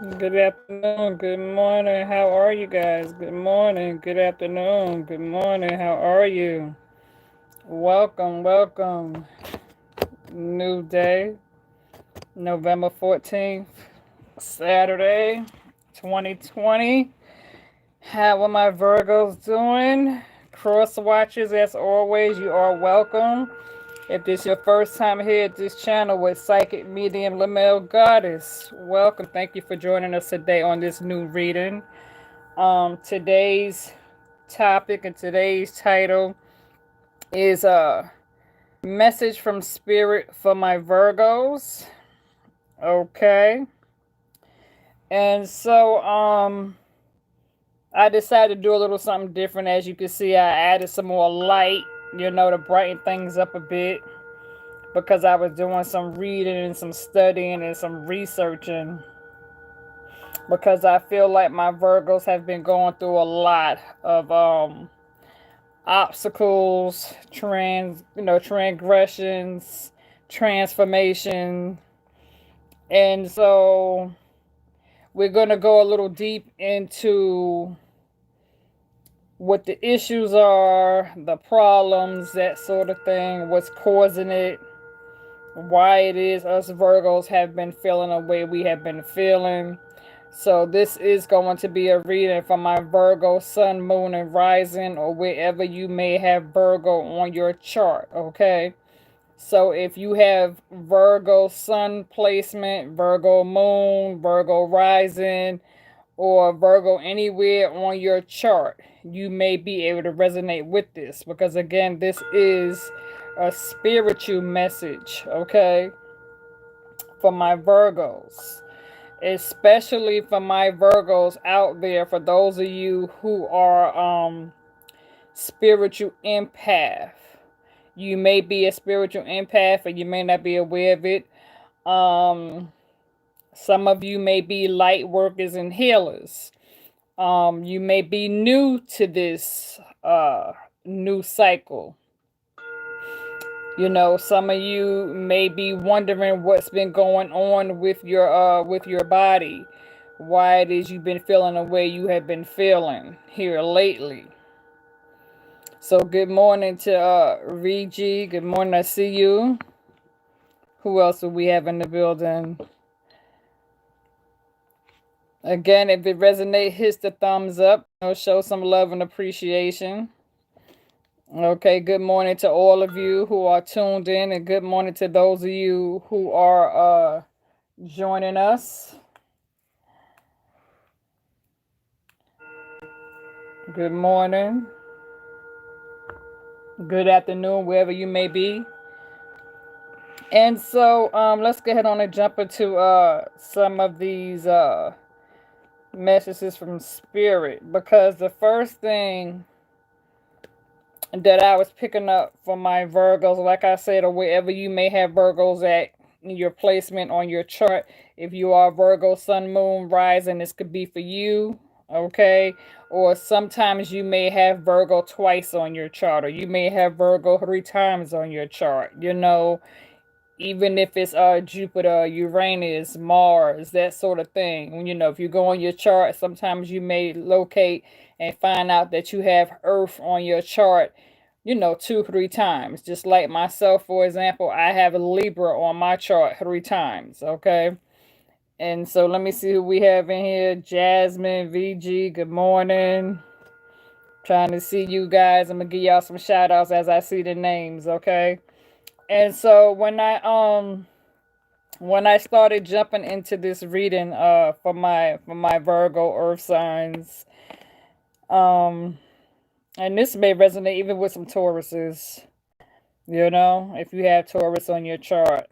Good afternoon, good morning. How are you guys? Good morning, good afternoon, good morning. How are you? Welcome, welcome. New day, November 14th, Saturday, 2020. How are my Virgos doing? Cross watchers, as always, you are welcome. If this is your first time here at this channel with Psychic Medium Lamel Goddess, welcome. Thank you for joining us today on this new reading. Today's topic and today's title is a message from spirit for my Virgos. Okay. And so I decided to do a little something different. As you can see, I added some more light, to brighten things up a bit, because I was doing some reading and some studying and some researching, because I feel like my Virgos have been going through a lot of obstacles, transgressions, transformation. And so we're going to go a little deep into what the issues are, the problems, that sort of thing, what's causing it, why it is us Virgos have been feeling the way we have been feeling. So this is going to be a reading for my Virgo sun, moon, and rising, or wherever you may have Virgo on your chart, okay? So if you have Virgo sun placement, Virgo moon, Virgo rising, or Virgo anywhere on your chart, you may be able to resonate with this, because again, this is a spiritual message, okay, for my Virgos, especially for my Virgos out there, for those of you who are spiritual empath. You may be a spiritual empath and you may not be aware of it. Some of you may be light workers and healers. You may be new to this new cycle. Some of you may be wondering what's been going on with your body, why it is you've been feeling the way you have been feeling here lately. So good morning to Regi. Good morning, I see you. Who else do we have in the building? Again, if it resonates, hit the thumbs up. Show some love and appreciation. Okay, good morning to all of you who are tuned in, and good morning to those of you who are joining us. Good morning. Good afternoon, wherever you may be. And so let's go ahead on and jump into some of these messages from spirit, because the first thing that I was picking up for my Virgos, like I said, or wherever you may have Virgos at your placement on your chart, if you are Virgo sun, moon, rising, this could be for you, okay? Or sometimes you may have Virgo twice on your chart, or you may have Virgo 3 times on your chart, even if it's Jupiter, Uranus, Mars, that sort of thing. If you go on your chart, sometimes you may locate and find out that you have Earth on your chart, 2, 3 times. Just like myself, for example, I have a Libra on my chart 3 times, okay? And so let me see who we have in here. Jasmine, VG, good morning. Trying to see you guys. I'm going to give y'all some shout outs as I see the names, okay? And so when I started jumping into this reading for my Virgo earth signs, and this may resonate even with some Tauruses, if you have Taurus on your chart.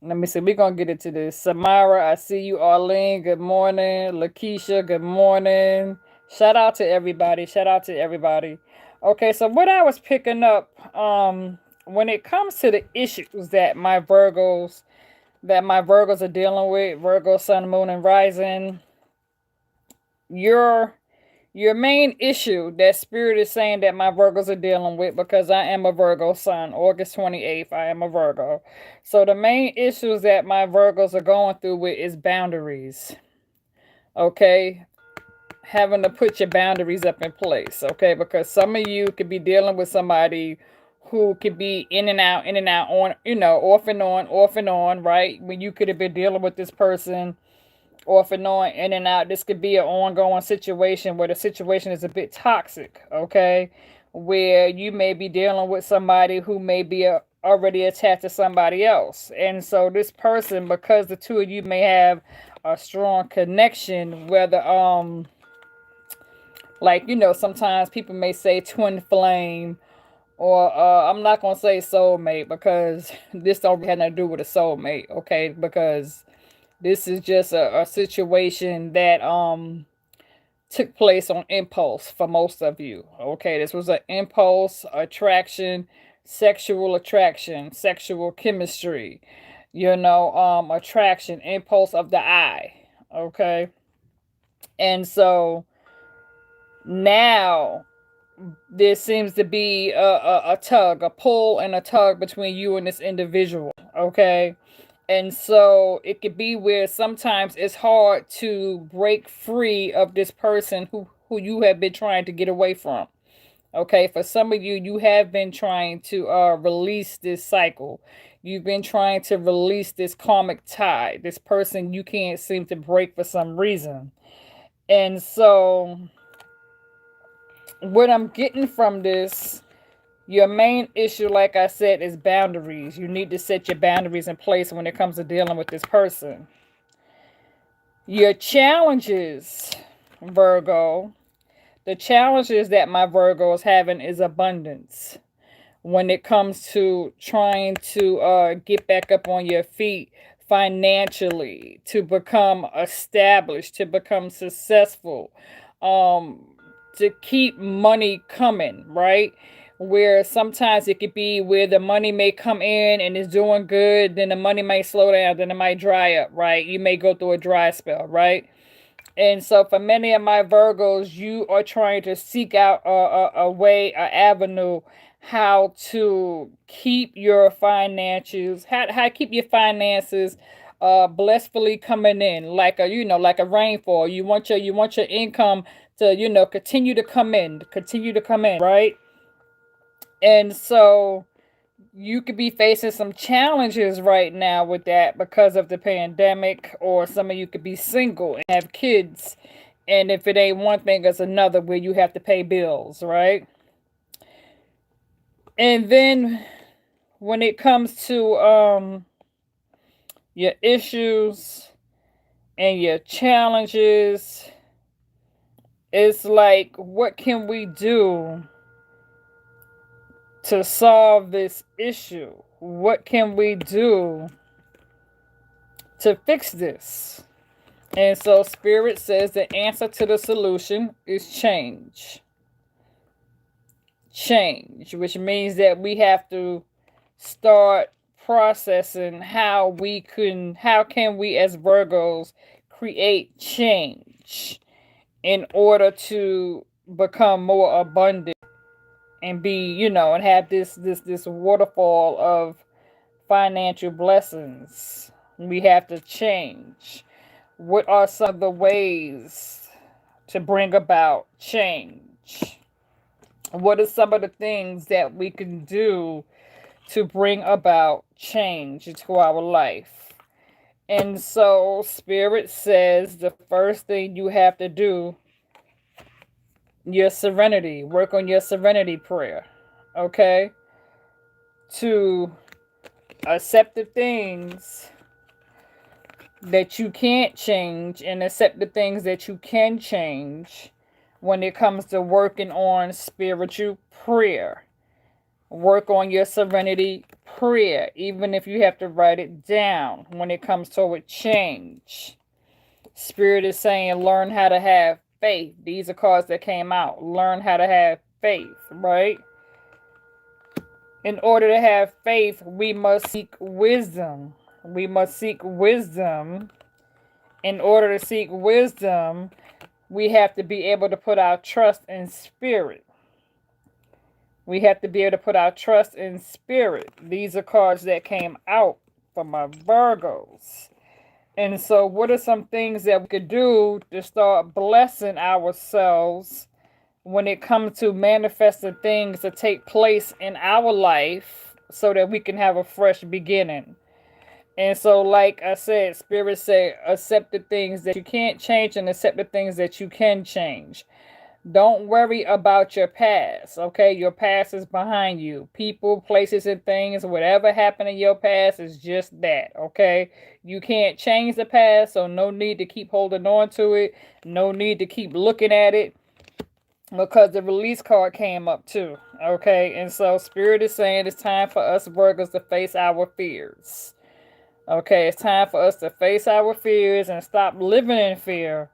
Let me see, we're gonna get into this. Samara, I see you. Arlene, good morning. Lakeisha, good morning. Shout out to everybody. Okay, so what I was picking up, when it comes to the issues that my Virgos are dealing with, Virgo, Sun, Moon, and Rising, your Your main issue that Spirit is saying that my Virgos are dealing with, because I am a Virgo sun, August 28th, I am a Virgo. So the main issues that my Virgos are going through with is boundaries. Okay? Having to put your boundaries up in place. Okay? Because some of you could be dealing with somebody who could be in and out, on, off and on, right? When you could have been dealing with this person off and on, in and out. This could be an ongoing situation where the situation is a bit toxic, okay? Where you may be dealing with somebody who may be already attached to somebody else. And so this person, because the two of you may have a strong connection, whether, like, sometimes people may say twin flame, or I'm not going to say soulmate, because this don't have nothing to do with a soulmate, okay? Because this is just a situation that took place on impulse for most of you. Okay, this was an impulse attraction, sexual chemistry, attraction, impulse of the eye. Okay. And so now there seems to be a tug, a pull and a tug between you and this individual. Okay. And so it could be where sometimes it's hard to break free of this person who you have been trying to get away from. Okay, for some of you, you have been trying to release this cycle. You've been trying to release this karmic tie. This person you can't seem to break for some reason. And so what I'm getting from this, your main issue, like I said, is boundaries. You need to set your boundaries in place when it comes to dealing with this person. Your challenges, Virgo, the challenges that my Virgo is having is abundance. When it comes to trying to get back up on your feet financially, to become established, to become successful, to keep money coming, right? Where sometimes it could be where the money may come in and it's doing good, then the money might slow down, then it might dry up, right? You may go through a dry spell, right? And so for many of my Virgos, you are trying to seek out a way, an avenue, how to keep your finances, how to keep your finances blissfully coming in, like like a rainfall. You want your income to continue to come in, right? And so you could be facing some challenges right now with that because of the pandemic, or some of you could be single and have kids. And if it ain't one thing, it's another, where you have to pay bills, right? And then when it comes to your issues and your challenges, it's like, what can we do to solve this issue? What can we do to fix this? And so Spirit says the answer to the solution is change. Change, which means that we have to start processing how can we as Virgos create change in order to become more abundant and be, and have this waterfall of financial blessings. We have to change. What are some of the ways to bring about change? What are some of the things that we can do to bring about change into our life? And so Spirit says the first thing you have to do, your serenity, work on your serenity prayer, okay? To accept the things that you can't change and accept the things that you can change when it comes to working on spiritual prayer. Work on your serenity prayer, even if you have to write it down when it comes toward change. Spirit is saying learn how to have faith. These are cards that came out. Learn how to have faith, right? In order to have faith, we must seek wisdom. We must seek wisdom. In order to seek wisdom, we have to be able to put our trust in spirit. We have to be able to put our trust in spirit. These are cards that came out for my Virgos. And so what are some things that we could do to start blessing ourselves when it comes to manifesting things to take place in our life so that we can have a fresh beginning? And so, like I said, Spirit say, accept the things that you can't change and accept the things that you can change. Don't worry about your past, okay? Your past is behind you. People, places, and things, whatever happened in your past is just that, okay? You can't change the past, so no need to keep holding on to it. No need to keep looking at it, because the release card came up too, okay? And so Spirit is saying it's time for us Virgos to face our fears. Okay, it's time for us to face our fears and stop living in fear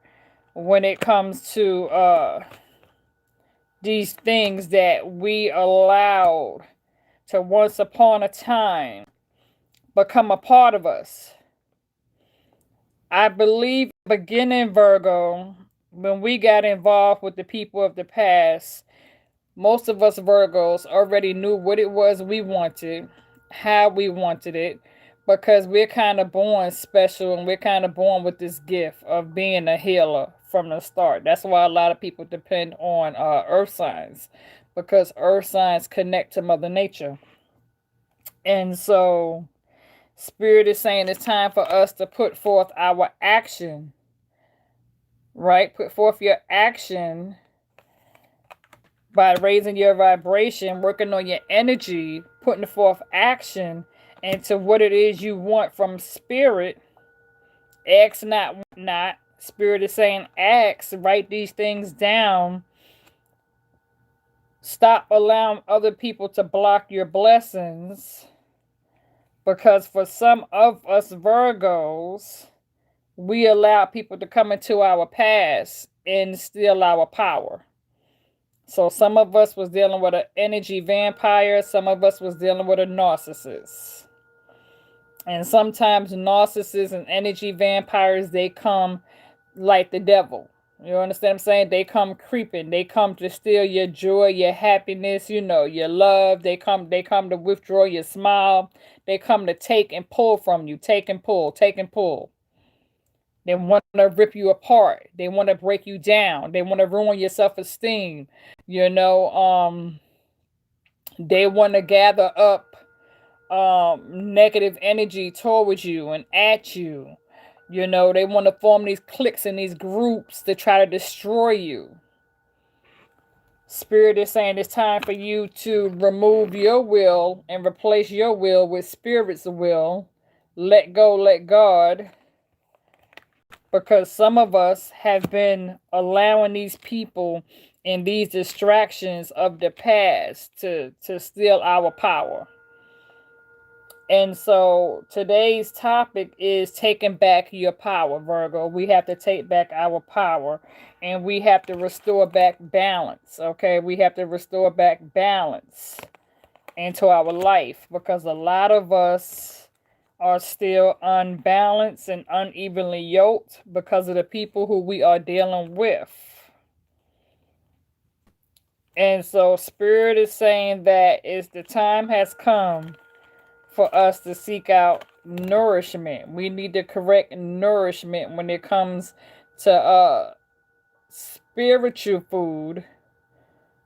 when it comes to these things that we allowed to once upon a time become a part of us. I believe beginning, Virgo, when we got involved with the people of the past, most of us Virgos already knew what it was we wanted, how we wanted it, because we're kind of born special and we're kind of born with this gift of being a healer from the start. That's why a lot of people depend on earth signs, because earth signs connect to Mother Nature. And so Spirit is saying it's time for us to put forth our action, right? Put forth your action by raising your vibration, working on your energy, putting forth action into what it is you want from Spirit. Ask not. Spirit is saying ask, write these things down. Stop allowing other people to block your blessings. Because for some of us Virgos, we allow people to come into our past and steal our power. So some of us was dealing with an energy vampire. Some of us was dealing with a narcissist. And sometimes narcissists and energy vampires, they come like the devil. You understand what I'm saying? They come creeping. They come to steal your joy, your happiness, your love. They come to withdraw your smile. They come to take and pull from you. Take and pull, take and pull. They want to rip you apart. They want to break you down. They want to ruin your self-esteem. They want to gather up negative energy towards you and at you. They want to form these cliques and these groups to try to destroy you. Spirit is saying it's time for you to remove your will and replace your will with Spirit's will. Let go, let God. Because some of us have been allowing these people and these distractions of the past to steal our power. And so today's topic is taking back your power, Virgo. We have to take back our power and we have to restore back balance, okay? We have to restore back balance into our life because a lot of us are still unbalanced and unevenly yoked because of the people who we are dealing with. And so Spirit is saying that the time has come for us to seek out nourishment. We need the correct nourishment when it comes to spiritual food,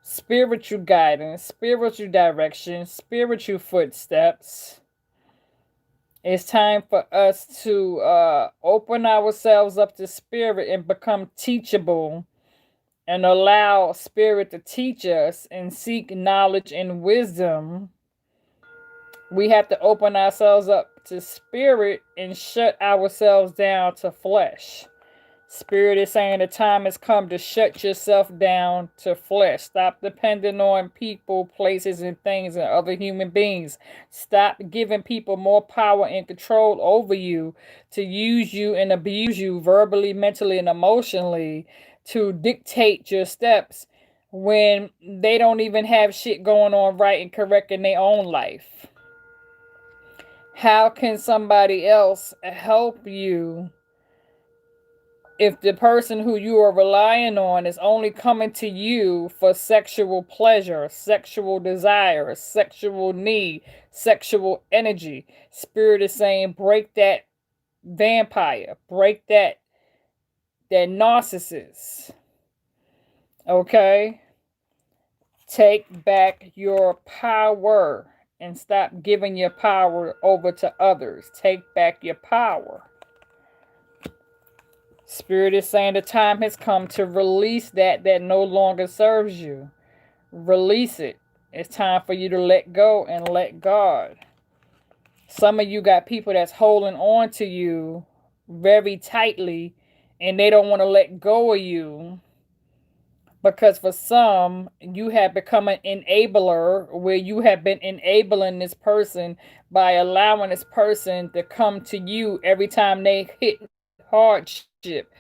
spiritual guidance, spiritual direction, spiritual footsteps. It's time for us to open ourselves up to Spirit and become teachable and allow Spirit to teach us and seek knowledge and wisdom. We have to open ourselves up to Spirit and shut ourselves down to flesh. Spirit is saying the time has come to shut yourself down to flesh. Stop depending on people, places, and things and other human beings. Stop giving people more power and control over you to use you and abuse you verbally, mentally, and emotionally to dictate your steps when they don't even have shit going on right and correct in their own life. How can somebody else help you If the person who you are relying on is only coming to you for sexual pleasure, sexual desire, sexual need, sexual energy, Spirit is saying break that vampire, break that narcissist. Okay? Take back your power and stop giving your power over to others. Take back your power. Spirit is saying the time has come to release that no longer serves you. Release it. It's time for you to let go and let God. Some of you got people that's holding on to you very tightly and they don't want to let go of you, because for some, you have become an enabler where you have been enabling this person by allowing this person to come to you every time they hit hardship.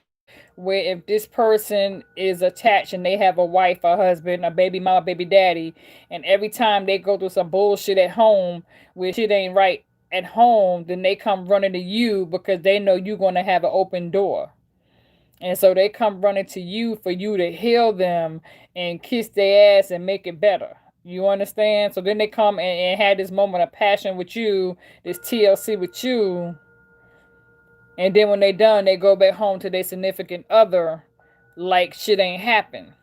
Where if this person is attached and they have a wife, a husband, a baby mama, baby daddy, and every time they go through some bullshit at home where shit ain't right at home, then they come running to you because they know you're going to have an open door. And so they come running to you for you to heal them and kiss their ass and make it better. You understand? So then they come and have this moment of passion with you, this TLC with you. And then when they done, they go back home to their significant other like shit ain't happened.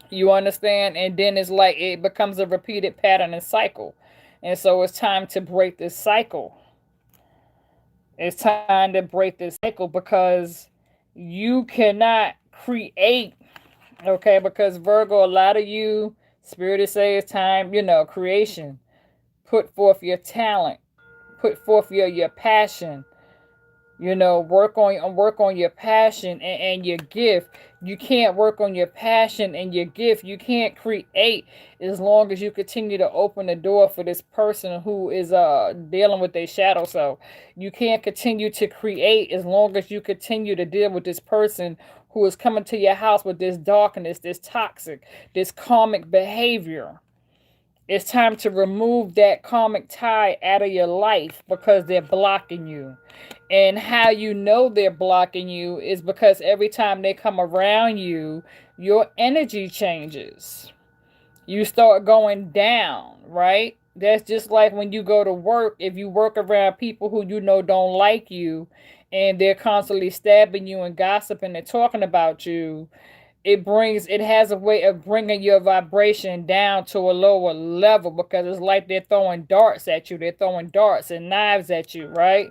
You understand? And then it's like it becomes a repeated pattern and cycle. And so it's time to break this cycle. It's time to break this cycle because you cannot create, okay? Because Virgo, a lot of you, Spirit is saying it's time, creation. Put forth your talent. Put forth your passion. Work on your passion and your gift. You can't work on your passion and your gift. You can't create as long as you continue to open the door for this person who is dealing with their shadow self. You can't continue to create as long as you continue to deal with this person who is coming to your house with this darkness, this toxic, this karmic behavior. It's time to remove that karmic tie out of your life because they're blocking you. And how you know they're blocking you is because every time they come around you, your energy changes. You start going down, right? That's just like when you go to work. If you work around people who don't like you and they're constantly stabbing you and gossiping and talking about you, it has a way of bringing your vibration down to a lower level because it's like they're throwing darts at you. They're throwing darts and knives at you, right?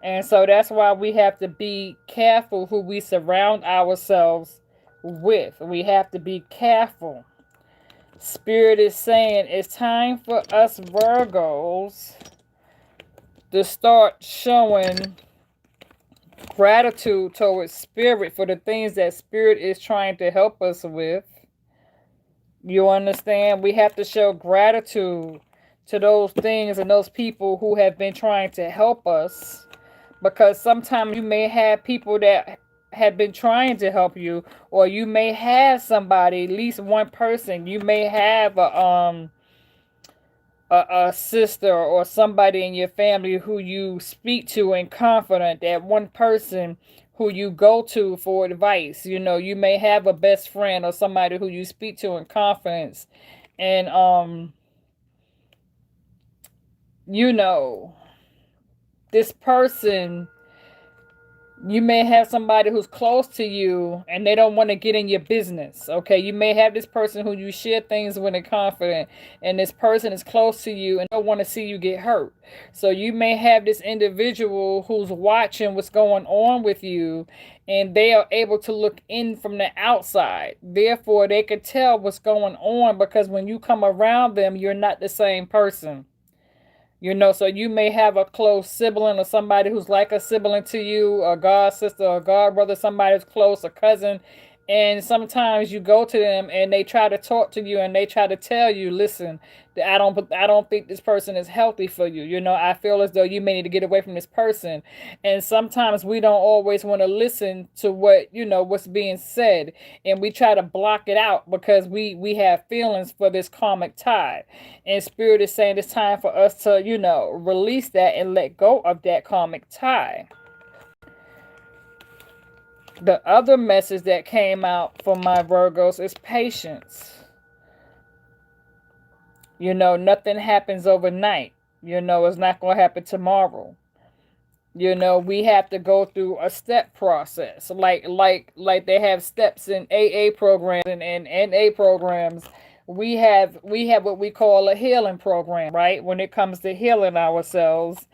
And so that's why we have to be careful who we surround ourselves with. We have to be careful. Spirit is saying it's time for us Virgos to start showing gratitude towards Spirit for the things that Spirit is trying to help us with. You understand? We have to show gratitude to those things and those people who have been trying to help us, because sometimes you may have people that have been trying to help you, or you may have somebody, at least one person. You may have a sister or somebody in your family who you speak to in confidence, that one person who you go to for advice. You may have a best friend or somebody who you speak to in confidence, and this person, you may have somebody who's close to you and they don't want to get in your business. Okay, you may have this person who you share things with in confidence, and this person is close to you and don't want to see you get hurt. So you may have this individual who's watching what's going on with you, and they are able to look in from the outside. Therefore, they could tell what's going on, because when you come around them, you're not the same person. So you may have a close sibling or somebody who's like a sibling to you, a god sister, a god brother, somebody who's close, a cousin. And sometimes you go to them and they try to talk to you and they try to tell you, listen, I don't think this person is healthy for you. I feel as though you may need to get away from this person. And sometimes we don't always want to listen to what's being said, and we try to block it out because we have feelings for this karmic tie. And Spirit is saying it's time for us to, release that and let go of that karmic tie. The other message that came out for my Virgos is patience. You know, nothing happens overnight. You know, it's not going to happen tomorrow. You know, we have to go through a step process. Like they have steps in AA programs and NA programs. We have what we call a healing program, right? When it comes to healing ourselves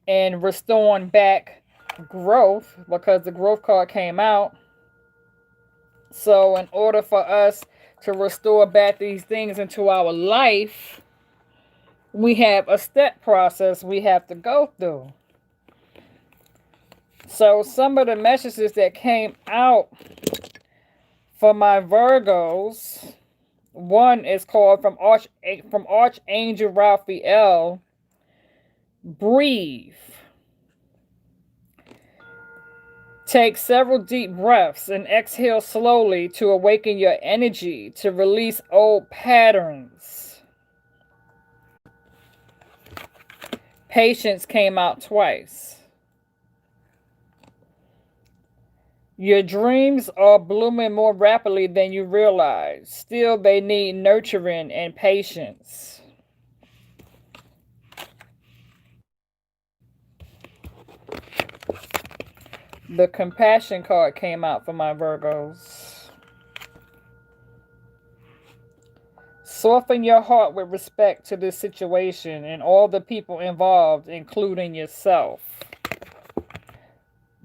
and restoring back growth, because the growth card came out. So in order for us to restore back these things into our life, we have a step process we have to go through. So some of the messages that came out for my Virgos, one is called from Archangel Raphael, breathe. Take several deep breaths and exhale slowly to awaken your energy to release old patterns. Patience came out twice. Your dreams are blooming more rapidly than you realize. Still, they need nurturing and patience. The compassion card came out for my Virgos. Soften your heart with respect to this situation and all the people involved, including yourself.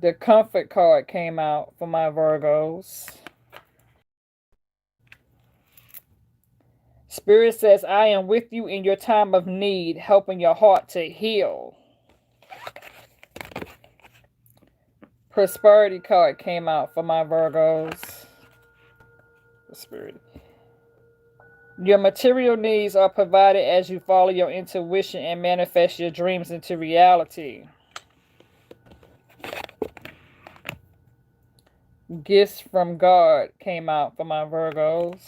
The comfort card came out for my Virgos. Spirit says, I am with you in your time of need, helping your heart to heal. Prosperity card came out for my Virgos. Prosperity. Your material needs are provided as you follow your intuition and manifest your dreams into reality. Gifts from God came out for my Virgos.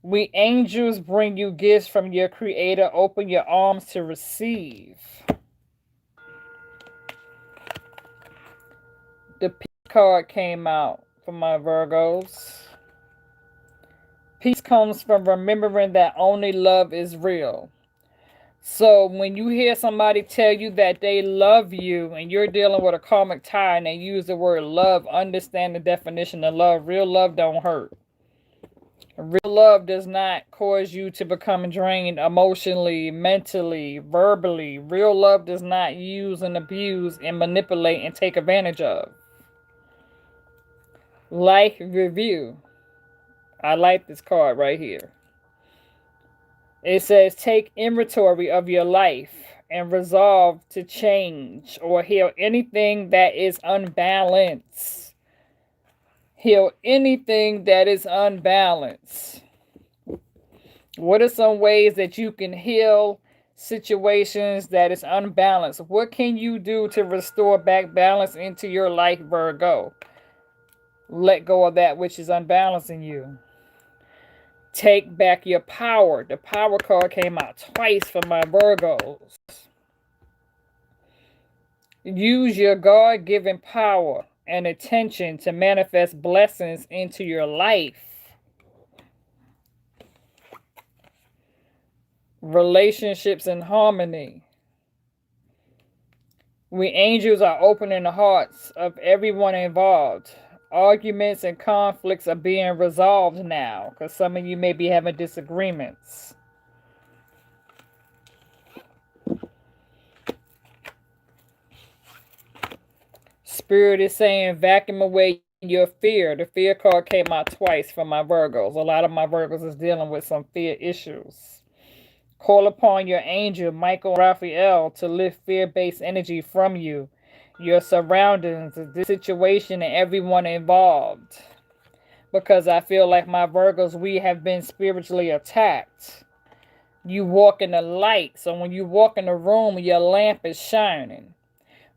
We angels bring you gifts from your Creator. Open your arms to receive. The peace card came out for my Virgos. Peace comes from remembering that only love is real. So when you hear somebody tell you that they love you and you're dealing with a karmic tie and they use the word love, understand the definition of love. Real love don't hurt. Real love does not cause you to become drained emotionally, mentally, verbally. Real love does not use and abuse and manipulate and take advantage of. Life review. I like this card right here. It says, take inventory of your life and resolve to change or heal anything that is unbalanced. Heal anything that is unbalanced. What are some ways that you can heal situations that is unbalanced? What can you do to restore back balance into your life, Virgo? Let go of that which is unbalancing you. Take back your power. The power card came out twice for my Virgos. Use your God-given power and attention to manifest blessings into your life. Relationships in harmony. We angels are opening the hearts of everyone involved. Arguments and conflicts are being resolved now because some of you may be having disagreements. Spirit is saying vacuum away your fear. The fear card came out twice for my Virgos. A lot of my Virgos is dealing with some fear issues. Call upon your angel, Michael Raphael, to lift fear-based energy from you, your surroundings, the situation, and everyone involved. Because I feel like my Virgos, we have been spiritually attacked. You walk in the light. So when you walk in the room, your lamp is shining.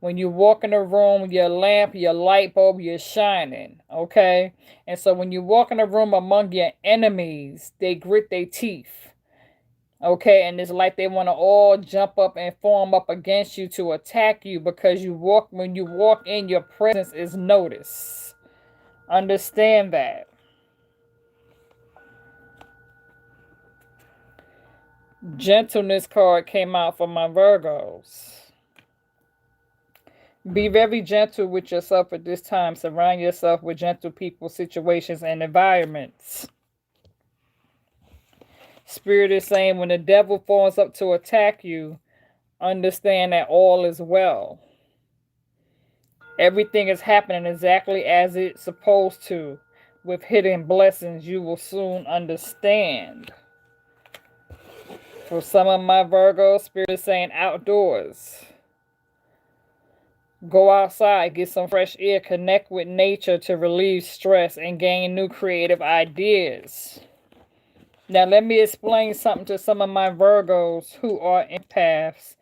When you walk in the room, your lamp, your light bulb, you're shining. Okay? And so when you walk in the room among your enemies, they grit their teeth. Okay, and it's like they want to all jump up and form up against you to attack you, because when you walk in, your presence is noticed. Understand that. Gentleness card came out for my Virgos. Be very gentle with yourself at this time. Surround yourself with gentle people, situations, and environments. Spirit is saying when the devil falls up to attack you, understand that all is well. Everything is happening exactly as it's supposed to. With hidden blessings, you will soon understand. For some of my Virgos, Spirit is saying outdoors. Go outside, get some fresh air, connect with nature to relieve stress and gain new creative ideas. Now, let me explain something to some of my Virgos who are empaths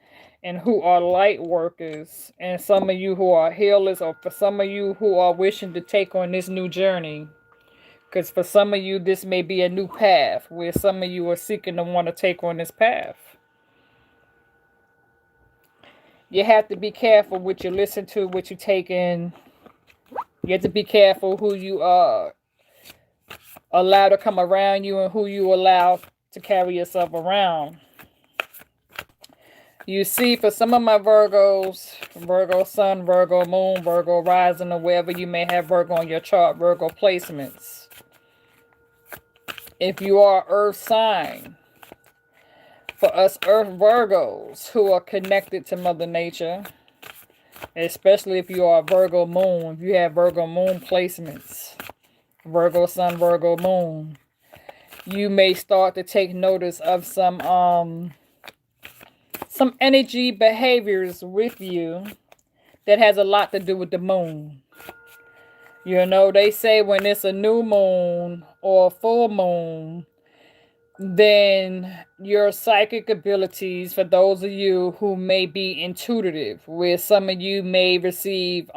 and who are light workers, and some of you who are healers, or for some of you who are wishing to take on this new journey. Because for some of you, this may be a new path where some of you are seeking to want to take on this path. You have to be careful what you listen to, what you take in. You have to be careful who you allow to come around you and who you allow to carry yourself around. You see, for some of my Virgos, Virgo Sun, Virgo Moon, Virgo Rising, or wherever you may have Virgo on your chart, Virgo placements. If you are Earth sign, for us Earth Virgos who are connected to Mother Nature, especially if you are Virgo Moon, if you have Virgo Moon placements, Virgo Sun, Virgo Moon, you may start to take notice of some energy behaviors with you that has a lot to do with the moon. You know, they say when it's a new moon or a full moon, then your psychic abilities, for those of you who may be intuitive, where some of you may receive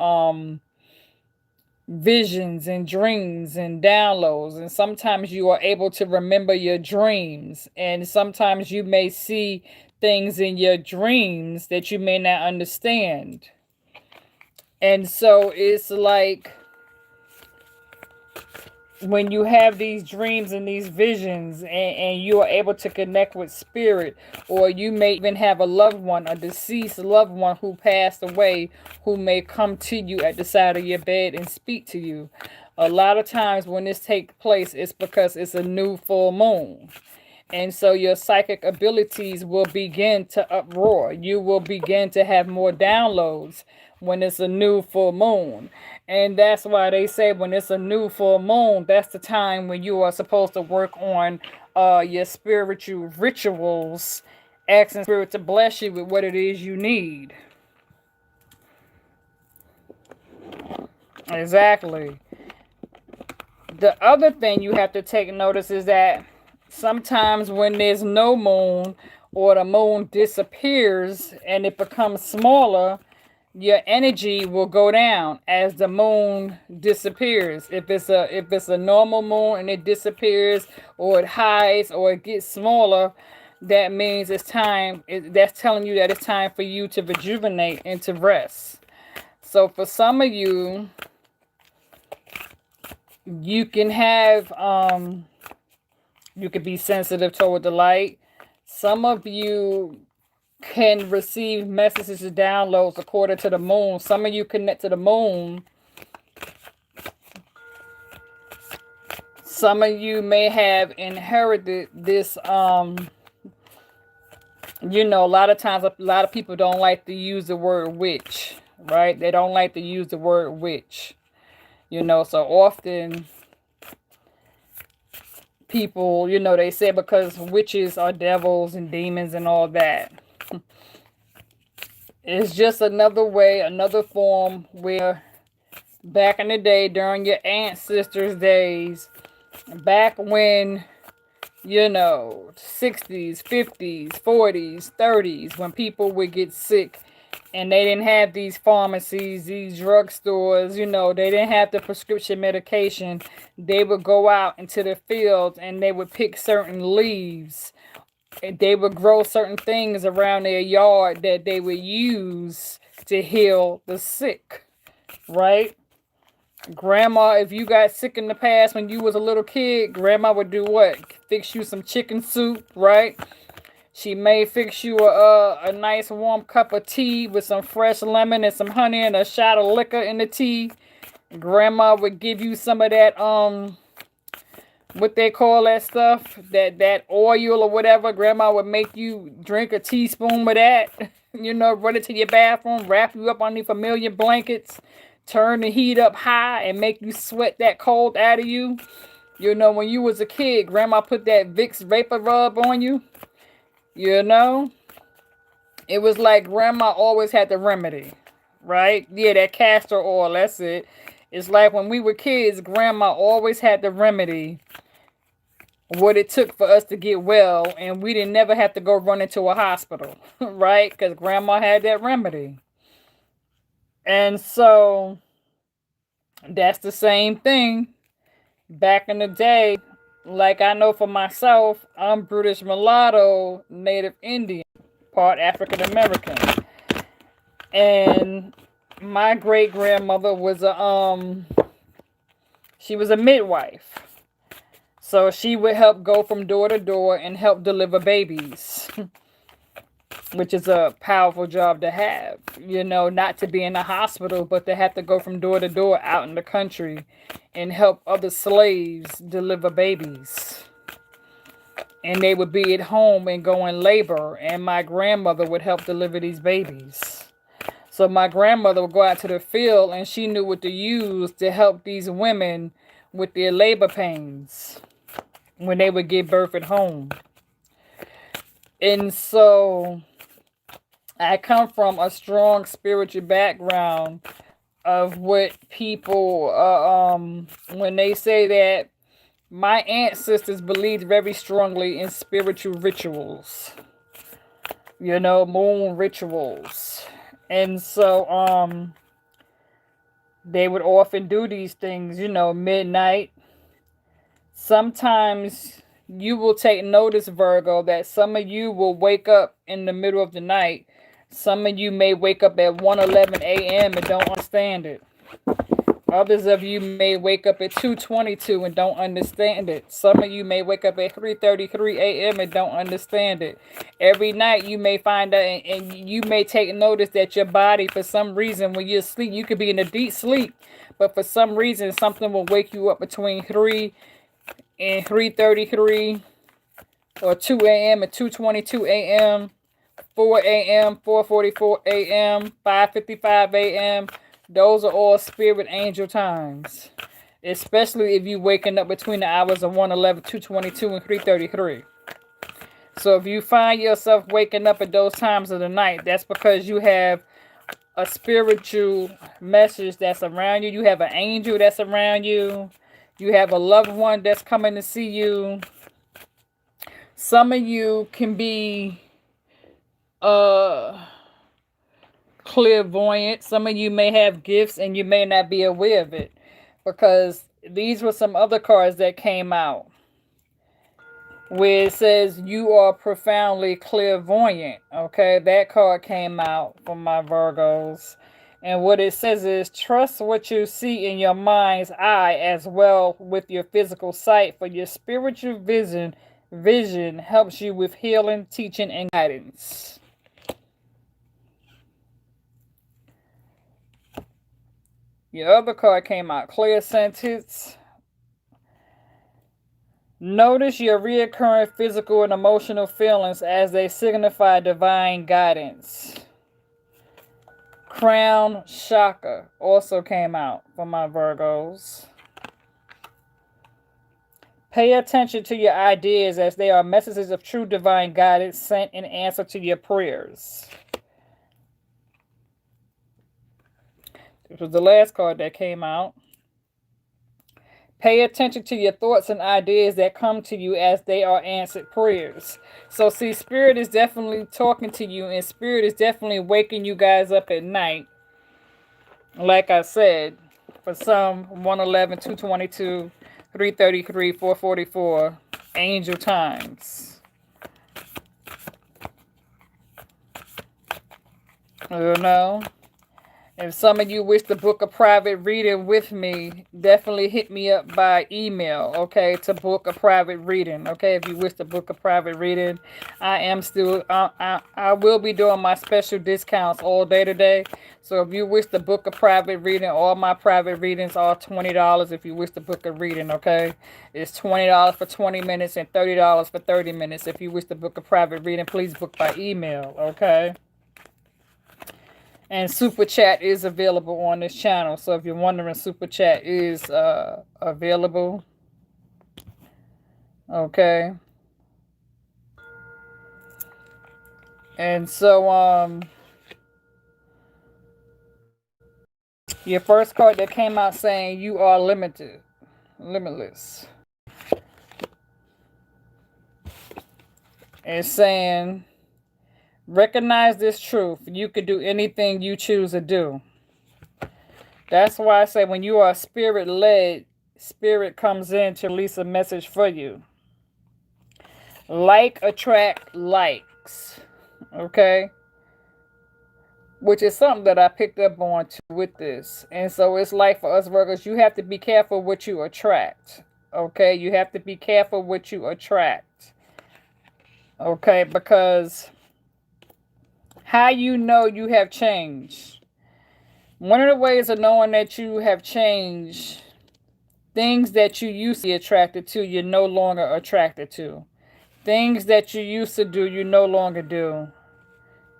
visions and dreams and downloads, and sometimes you are able to remember your dreams, and sometimes you may see things in your dreams that you may not understand. And so it's like when you have these dreams and these visions, and you are able to connect with spirit, or you may even have a loved one, a deceased loved one who passed away, who may come to you at the side of your bed and speak to you. A lot of times when this takes place, it's because it's a new full moon. And so your psychic abilities will begin to uproar. You will begin to have more downloads when it's a new full moon. And that's why they say when it's a new full moon, that's the time when you are supposed to work on your spiritual rituals, asking spirit to bless you with what it is you need. Exactly. The other thing you have to take notice is that sometimes when there's no moon, or the moon disappears and it becomes smaller, your energy will go down as the moon disappears. If it's a normal moon and it disappears, or it hides, or it gets smaller, that means it's time. That's telling you that it's time for you to rejuvenate and to rest. So for some of you, you can have you could be sensitive toward the light. Some of you can receive messages and downloads according to the moon. Some of you connect to the moon. Some of you may have inherited this, you know, a lot of times, a lot of people don't like to use the word witch, right? They don't like to use the word witch, you know, so often people, you know, they say because witches are devils and demons and all that. It's just another way, another form where back in the day, during your ancestors' days, back when, you know, 60s, 50s, 40s, 30s, when people would get sick and they didn't have these pharmacies, these drugstores, you know, they didn't have the prescription medication. They would go out into the fields and they would pick certain leaves they would grow certain things around their yard that they would use to heal the sick, right? Grandma, if you got sick in the past when you was a little kid, grandma would do what? Fix you some chicken soup, right? She may fix you a nice warm cup of tea with some fresh lemon and some honey and a shot of liquor in the tea. Grandma would give you some of that what they call that stuff, that oil or whatever. Grandma would make you drink a teaspoon of that. You know, run it to your bathroom, wrap you up underneath a million blankets, turn the heat up high and make you sweat that cold out of you. You know, when you was a kid, grandma put that Vicks vapor rub on you. You know, it was like grandma always had the remedy, right? Yeah, that castor oil, that's it. It's like when we were kids, grandma always had the remedy, what it took for us to get well, and we didn't never have to go run into a hospital, right? Because grandma had that remedy. And so that's the same thing. Back in the day, like I know for myself, I'm British mulatto, native Indian, part African American. And my great grandmother was she was a midwife. So she would help go from door to door and help deliver babies, which is a powerful job to have. You know, not to be in the hospital, but to have to go from door to door out in the country and help other slaves deliver babies. And they would be at home and go in labor, and my grandmother would help deliver these babies. So my grandmother would go out to the field, and she knew what to use to help these women with their labor pains when they would give birth at home. And so I come from a strong spiritual background of what people, when they say that my ancestors believed very strongly in spiritual rituals, you know, moon rituals. And so they would often do these things, you know, midnight. Sometimes you will take notice, Virgo, that some of you will wake up in the middle of the night. Some of you may wake up at 1:11 a.m. and don't understand it. Others of you may wake up at 2:22 and don't understand it. Some of you may wake up at 3:33 a.m. and don't understand it. Every night you may find out, and you may take notice that your body, for some reason, when you're asleep, you could be in a deep sleep, but for some reason, something will wake you up between 3 and 3:33, or 2 a.m. and 2:22 a.m., 4 a.m., 4:44 a.m., 5:55 a.m. Those are all spirit angel times, especially if you're waking up between the hours of 1:11, 2:22, and 3:33. So if you find yourself waking up at those times of the night, that's because you have a spiritual message that's around you. You have an angel that's around you. You have a loved one that's coming to see you. Some of you can be clairvoyant. Some of you may have gifts and you may not be aware of it, because these were some other cards that came out where it says you are profoundly clairvoyant. Okay, that card came out for my Virgos. And what it says is, trust what you see in your mind's eye as well with your physical sight, for your spiritual vision helps you with healing, teaching, and guidance. Your other card came out, clear sentence. Notice your reoccurring physical and emotional feelings as they signify divine guidance. Crown chakra also came out for my Virgos. Pay attention to your ideas as they are messages of true divine guidance sent in answer to your prayers. This was the last card that came out. Pay attention to your thoughts and ideas that come to you as they are answered prayers. So see, Spirit is definitely talking to you, and Spirit is definitely waking you guys up at night. Like I said, for some, 1:11, 2:22, 3:33, 4:44, angel times. You know? If some of you wish to book a private reading with me, definitely hit me up by email, okay, to book a private reading, okay? If you wish to book a private reading, I will be doing my special discounts all day today. So if you wish to book a private reading, all my private readings are $20 if you wish to book a reading, okay? It's $20 for 20 minutes and $30 for 30 minutes. If you wish to book a private reading, please book by email, okay? And Super Chat is available on this channel. So if you're wondering, Super Chat is available. Okay. And so your first card that came out saying you are limitless. It's saying recognize this truth. You can do anything you choose to do. That's why I say when you are spirit led, spirit comes in to release a message for you. Like attract likes. Okay. Which is something that I picked up on too with this. And so it's like for us Virgos, you have to be careful what you attract. Okay. You have to be careful what you attract. Okay. Because how you know you have changed. One of the ways of knowing that you have changed, things that you used to be attracted to, you're no longer attracted to. Things that you used to do, you no longer do.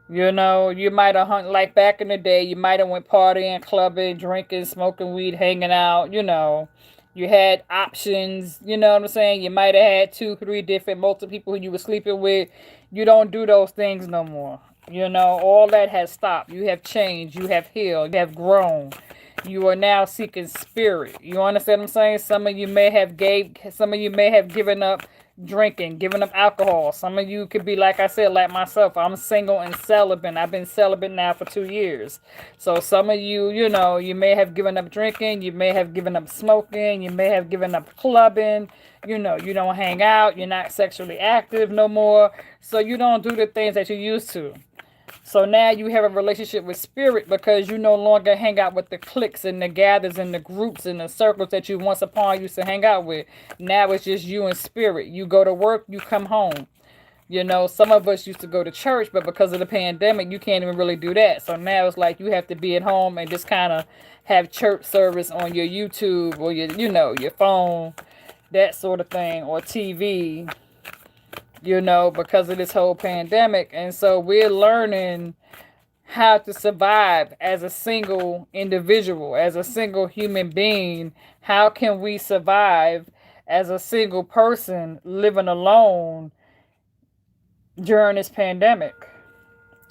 You know, you might have hung, like back in the day, you might have went partying, clubbing, drinking, smoking weed, hanging out, you know. You had options, you know what I'm saying? You might have had 2, 3 different multiple people who you were sleeping with. You don't do those things no more. You know, all that has stopped. You have changed. You have healed. You have grown. You are now seeking spirit. You understand what I'm saying? Some of you may have given up drinking, giving up alcohol. Some of you could be like I said, like myself. I'm single and celibate. I've been celibate now for 2 years. So some of you, you know, you may have given up drinking. You may have given up smoking. You may have given up clubbing. You know, you don't hang out. You're not sexually active no more. So you don't do the things that you used to. So now you have a relationship with spirit because you no longer hang out with the cliques and the gathers and the groups and the circles that you once upon used to hang out with. Now it's just you and spirit. You go to work, you come home. You know, some of us used to go to church, but because of the pandemic, you can't even really do that. So now it's like you have to be at home and just kind of have church service on your YouTube or your phone, that sort of thing, or TV. You know, because of this whole pandemic. And so we're learning how to survive as a single individual, as a single human being. How can we survive as a single person living alone during this pandemic?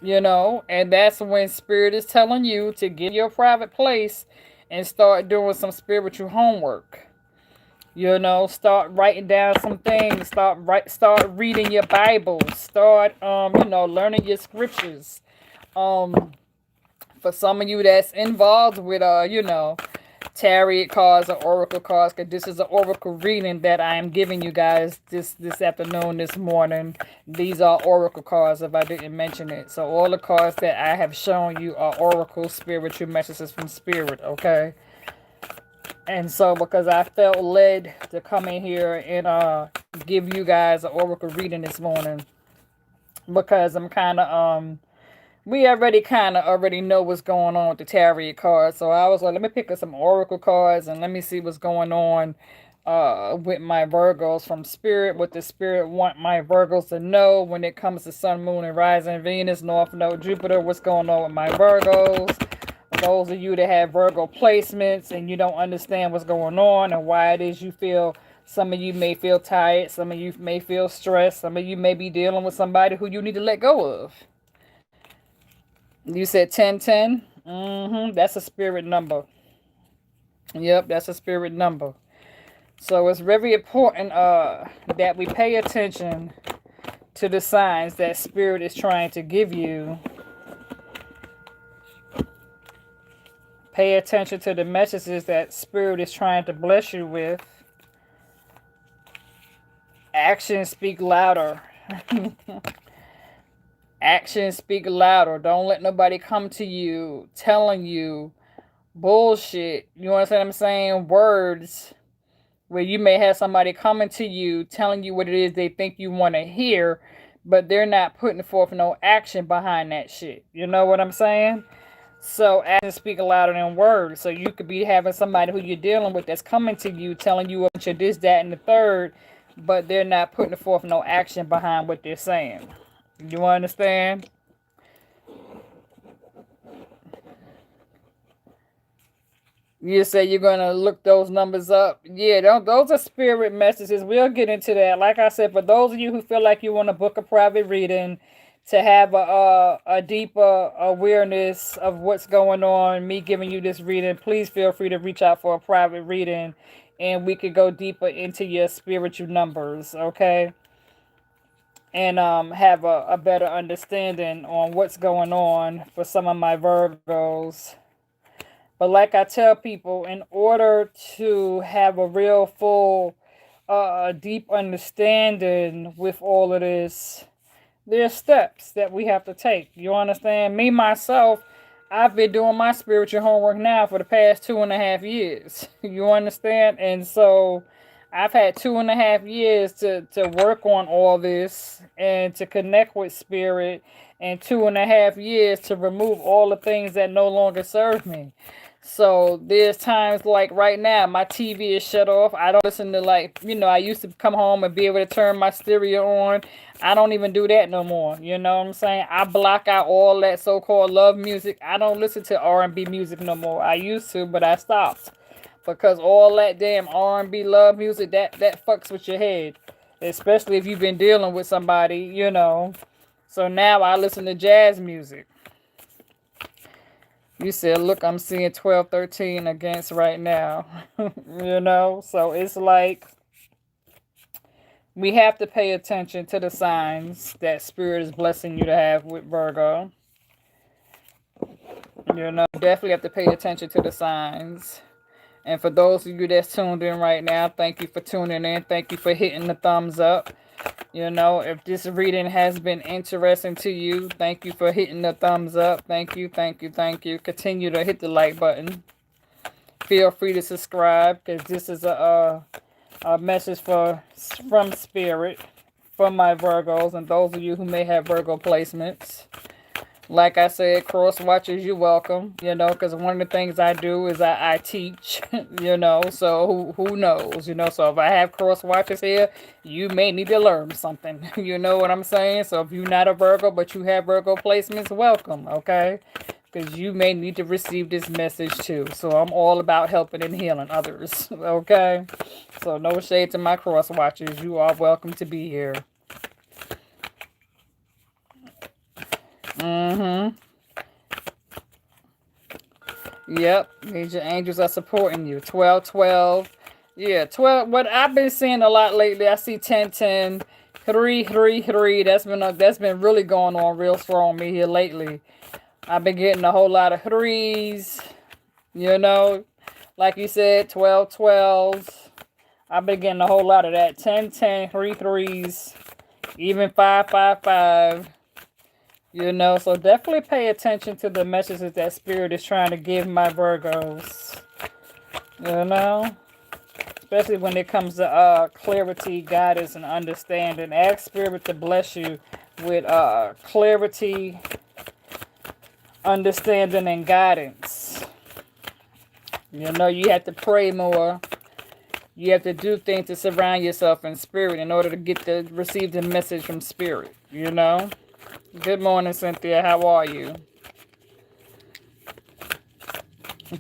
You know, and that's when spirit is telling you to get your private place and start doing some spiritual homework. You know, start writing down some things. Start reading your Bible. Start learning your scriptures. For some of you that's involved with tarot cards or oracle cards, because this is an oracle reading that I am giving you guys this afternoon, this morning. These are oracle cards if I didn't mention it. So all the cards that I have shown you are oracle spiritual messages from spirit, okay? And so because I felt led to come in here and give you guys an oracle reading this morning, because I'm kind of we already know what's going on with the tarot cards. So I was like, let me pick up some oracle cards and let me see what's going on with my Virgos from spirit, what the spirit want my Virgos to know when it comes to sun, moon, and rising Venus, North Node, Jupiter, what's going on with my Virgos. Those of you that have Virgo placements and you don't understand what's going on and why it is you feel, some of you may feel tired, some of you may feel stressed, some of you may be dealing with somebody who you need to let go of. You said 1010? That's a spirit number. Yep, that's a spirit number. So it's very important that we pay attention to the signs that spirit is trying to give you. Pay attention to the messages that spirit is trying to bless you with. Actions speak louder. Actions speak louder. Don't let nobody come to you telling you bullshit. You understand what I'm saying? Words where you may have somebody coming to you telling you what it is they think you want to hear, but they're not putting forth no action behind that shit. You know what I'm saying? So actions speak louder than words. So you could be having somebody who you're dealing with that's coming to you telling you a bunch of this, that, and the third, but they're not putting forth no action behind what they're saying. You understand? You say you're gonna look those numbers up. Yeah, those are spirit messages. We'll get into that. Like I said, for those of you who feel like you want to book a private reading to have a deeper awareness of what's going on, me giving you this reading, please feel free to reach out for a private reading, and we could go deeper into your spiritual numbers. Okay. And have a better understanding on what's going on for some of my Virgos. But like I tell people, in order to have a real full, deep understanding with all of this, there's steps that we have to take. You understand? Me, myself, I've been doing my spiritual homework now for the past 2.5 years. You understand? And so I've had 2.5 years to work on all this and to connect with spirit, and 2.5 years to remove all the things that no longer serve me. So there's times like right now, my TV is shut off. I don't listen to, like, I used to come home and be able to turn my stereo on. I don't even do that no more. You know what I'm saying? I block out all that so-called love music. I don't listen to R&B music no more. I used to, but I stopped. Because all that damn R&B love music, that fucks with your head. Especially if you've been dealing with somebody. So now I listen to jazz music. You said, look, I'm seeing 1213 against right now. So it's like we have to pay attention to the signs that Spirit is blessing you to have with Virgo. Definitely have to pay attention to the signs. And for those of you that's tuned in right now, thank you for tuning in. Thank you for hitting the thumbs up. If this reading has been interesting to you, thank you for hitting the thumbs up. Thank you, thank you, thank you. Continue to hit the like button. Feel free to subscribe, because this is a message from Spirit, from my Virgos, and those of you who may have Virgo placements. Like I said, cross watchers, you're welcome, because one of the things I do is I teach, so who knows, so if I have cross watchers here, you may need to learn something, you know what I'm saying? So if you're not a Virgo, but you have Virgo placements, welcome, okay? Because you may need to receive this message too. So I'm all about helping and healing others, okay? So no shade to my cross watchers. You are welcome to be here. Yep, major angels are supporting you. 1212. Yeah, 12. What I've been seeing a lot lately, I see 1010, 333. That's been really going on real strong me here lately. I've been getting a whole lot of threes, like you said, 1212s. I've been getting a whole lot of that. 1010, 3 threes, even 555. So definitely pay attention to the messages that Spirit is trying to give my Virgos. Especially when it comes to clarity, guidance, and understanding. Ask Spirit to bless you with clarity, understanding, and guidance. You have to pray more. You have to do things to surround yourself in Spirit in order to receive the message from Spirit. Good morning, Cynthia. How are you?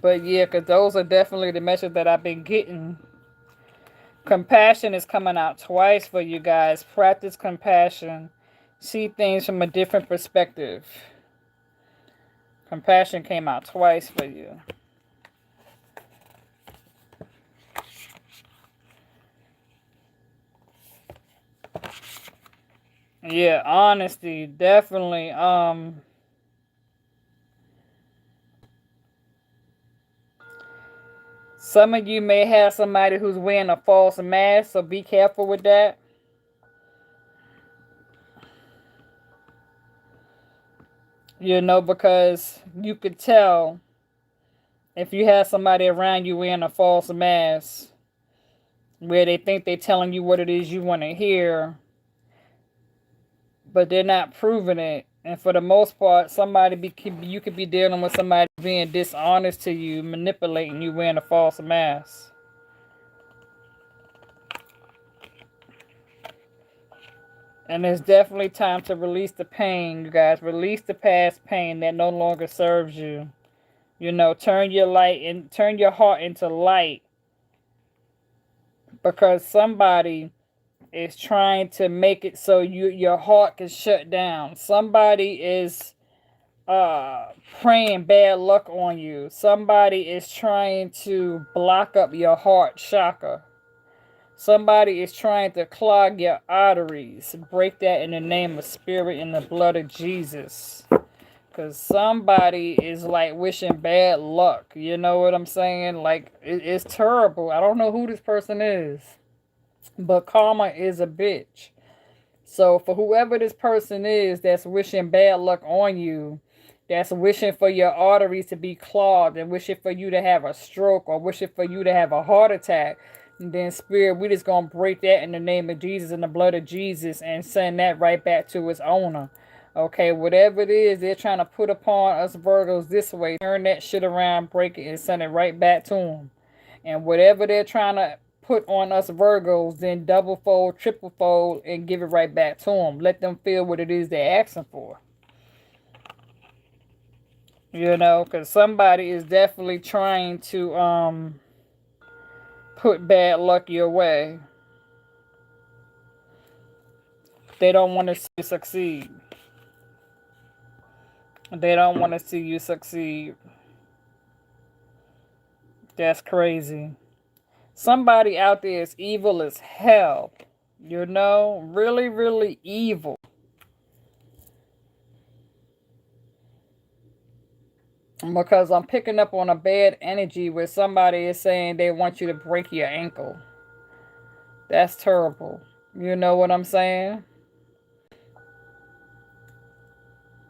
But yeah, because those are definitely the messages that I've been getting. Compassion is coming out twice for you guys. Practice compassion. See things from a different perspective. Compassion came out twice for you. Yeah, honesty, definitely. Some of you may have somebody who's wearing a false mask, so be careful with that. You know, because you could tell if you have somebody around you wearing a false mask where they think they're telling you what it is you want to hear, but they're not proving it. And for the most part, you could be dealing with somebody being dishonest to you, manipulating you, wearing a false mask. And it's definitely time to release the pain, you guys. Release the past pain that no longer serves you. You know, turn your heart into light, because somebody is trying to make it so your heart can shut down. Somebody is praying bad luck on you. Somebody is trying to block up your heart chakra. Somebody is trying to clog your arteries. Break that in the name of spirit and the blood of Jesus. Because somebody is like wishing bad luck. You know what I'm saying? Like, it's terrible. I don't know who this person is. But karma is a bitch. So for whoever this person is that's wishing bad luck on you, that's wishing for your arteries to be clogged and wishing for you to have a stroke or wishing for you to have a heart attack, and then spirit, we just gonna break that in the name of Jesus and the blood of Jesus and send that right back to its owner. Okay, whatever it is they're trying to put upon us Virgos this way, turn that shit around, break it, and send it right back to them. And whatever they're trying to put on us Virgos, then double fold, triple fold, and give it right back to them. Let them feel what it is they're asking for. You know, because somebody is definitely trying to put bad luck your way. They don't want to see you succeed. They don't want to see you succeed. That's crazy. Somebody out there is evil as hell. You know, really, really evil. Because I'm picking up on a bad energy where somebody is saying they want you to break your ankle. That's terrible. You know what I'm saying?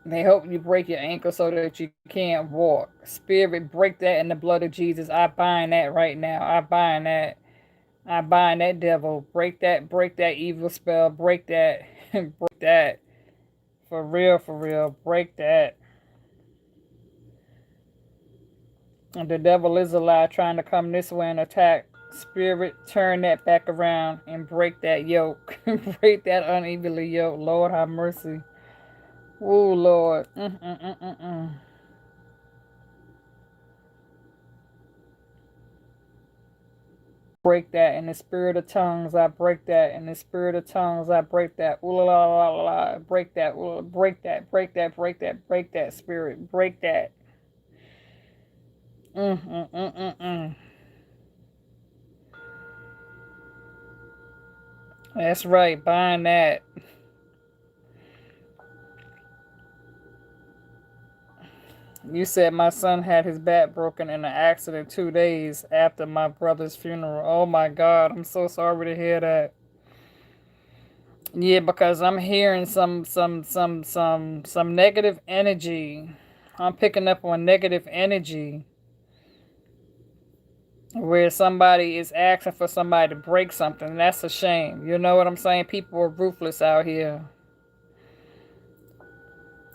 They hope you break your ankle so that you can't walk. Spirit, break that in the blood of Jesus. I bind that right now. I bind that. I bind that devil. Break that evil spell. Break that. Break that. For real, for real. Break that. And the devil is a lie trying to come this way and attack. Spirit, turn that back around and break that yoke. Break that unevenly yoke. Lord, have mercy. Oh, Lord. Break that in the spirit of tongues. I break that in the spirit of tongues. I break that. Ooh la la la la la. Break that. Ooh, break that. Break that. Break that. Break that spirit. Break that. Mm mm mm mm mm. That's right. Bind that. You said my son had his back broken in an accident 2 days after my brother's funeral. Oh my God, I'm so sorry to hear that. Yeah, because I'm hearing some negative energy. I'm picking up on negative energy where somebody is asking for somebody to break something. That's a shame. You know what I'm saying? People are ruthless out here.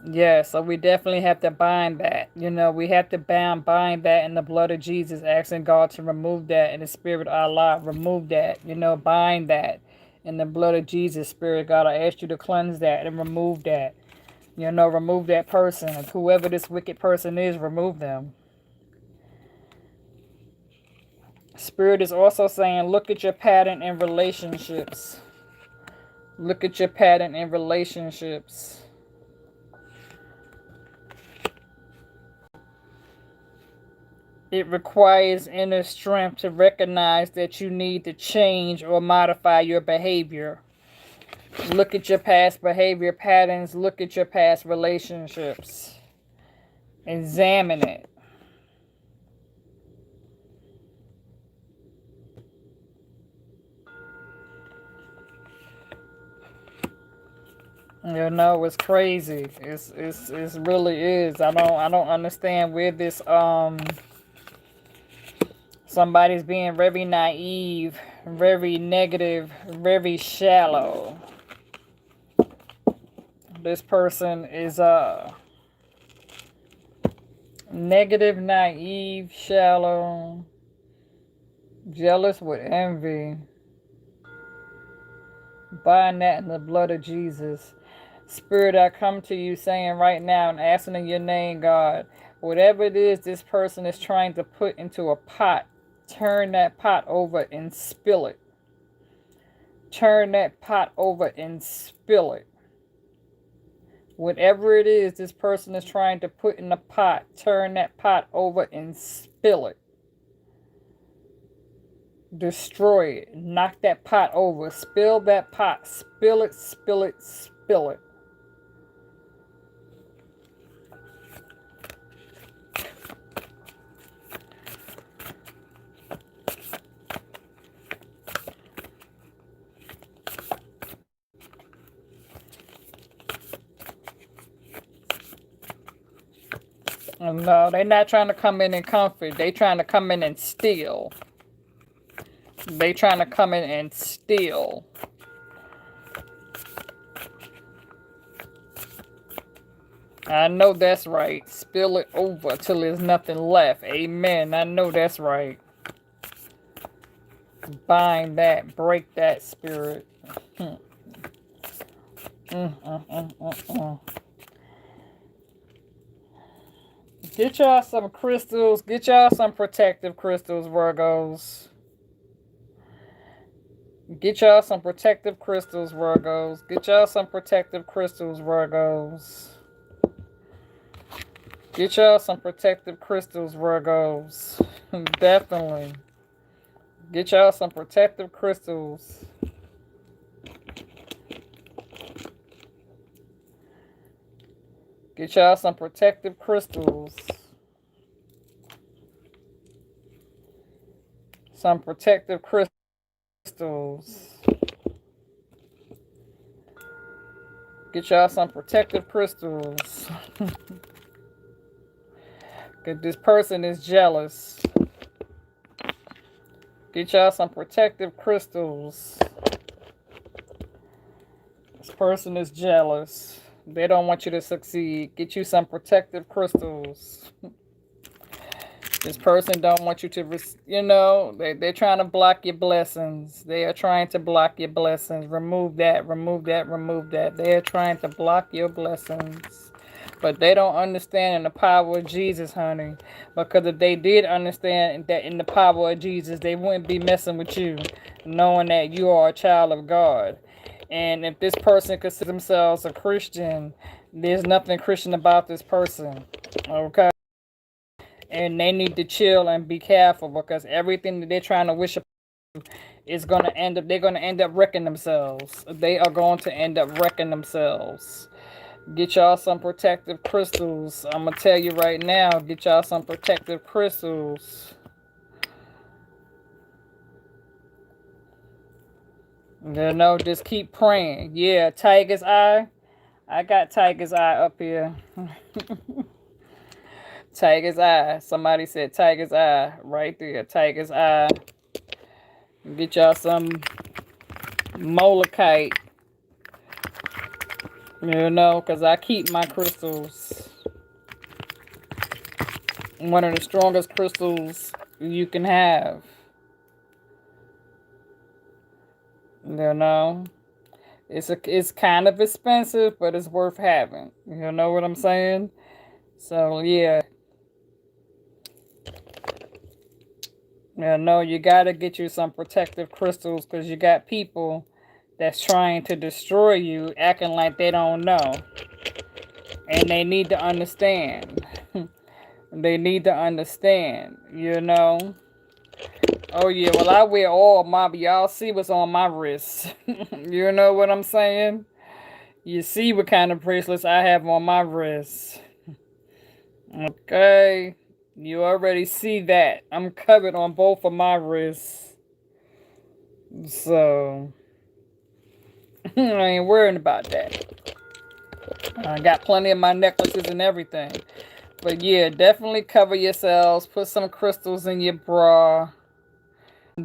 Yeah, so we definitely have to bind that. You know, we have to bind that in the blood of Jesus, asking God to remove that in the spirit of Allah. Remove that. You know, bind that in the blood of Jesus, Spirit God. I ask you to cleanse that and remove that. You know, remove that person. Whoever this wicked person is, remove them. Spirit is also saying, look at your pattern in relationships. Look at your pattern in relationships. It requires inner strength to recognize that you need to change or modify your behavior. Look at your past behavior patterns. Look at your past relationships. Examine it. You know, it's crazy. It's really is. I don't understand where this somebody's being very naive, very negative, very shallow. This person is negative, naive, shallow, jealous with envy. Bind that in the blood of Jesus. Spirit, I come to you saying right now and asking in your name, God, whatever it is this person is trying to put into a pot, turn that pot over and spill it. Turn that pot over and spill it. Whatever it is this person is trying to put in the pot, turn that pot over and spill it. Destroy it. Knock that pot over. Spill that pot. Spill it, spill it, spill it. No, they're not trying to come in and comfort. They trying to come in and steal. They trying to come in and steal. I know that's right. Spill it over till there's nothing left. Amen. I know that's right. Bind that. Break that spirit. Get y'all some crystals. Get y'all some protective crystals, Virgos. Get y'all some protective crystals, Virgos. Get y'all some protective crystals, Virgos. Get y'all some protective crystals, Virgos. Definitely. Get y'all some protective crystals. Get y'all some protective crystals. Some protective crystals. Get y'all some protective crystals. Because this person is jealous. Get y'all some protective crystals. This person is jealous. They don't want you to succeed. Get you some protective crystals. This person don't want you to, you know, they're trying to block your blessings. They are trying to block your blessings. Remove that, remove that, remove that. They are trying to block your blessings. But they don't understand in the power of Jesus, honey. Because if they did understand that in the power of Jesus, they wouldn't be messing with you, knowing that you are a child of God. And if this person considers themselves a Christian, there's nothing Christian about this person. Okay? And they need to chill and be careful, because everything that they're trying to wish is going to end up, they're going to end up wrecking themselves. They are going to end up wrecking themselves. Get y'all some protective crystals. I'm going to tell you right now, get y'all some protective crystals. You know, just keep praying. Yeah, Tiger's Eye. I got Tiger's Eye up here. Tiger's Eye. Somebody said Tiger's Eye. Right there. Tiger's Eye. Get y'all some Molekite. You know, because I keep my crystals. One of the strongest crystals you can have. You know, it's kind of expensive, but it's worth having. You know what I'm saying? So yeah, you know, you gotta get you some protective crystals, because you got people that's trying to destroy you, acting like they don't know, and they need to understand. They need to understand. You know. Oh yeah, well I wear all my, y'all see what's on my wrist. You know what I'm saying? You see what kind of bracelets I have on my wrist. Okay, you already see that. I'm covered on both of my wrists. So, I ain't worrying about that. I got plenty of my necklaces and everything. But yeah, definitely cover yourselves. Put some crystals in your bra.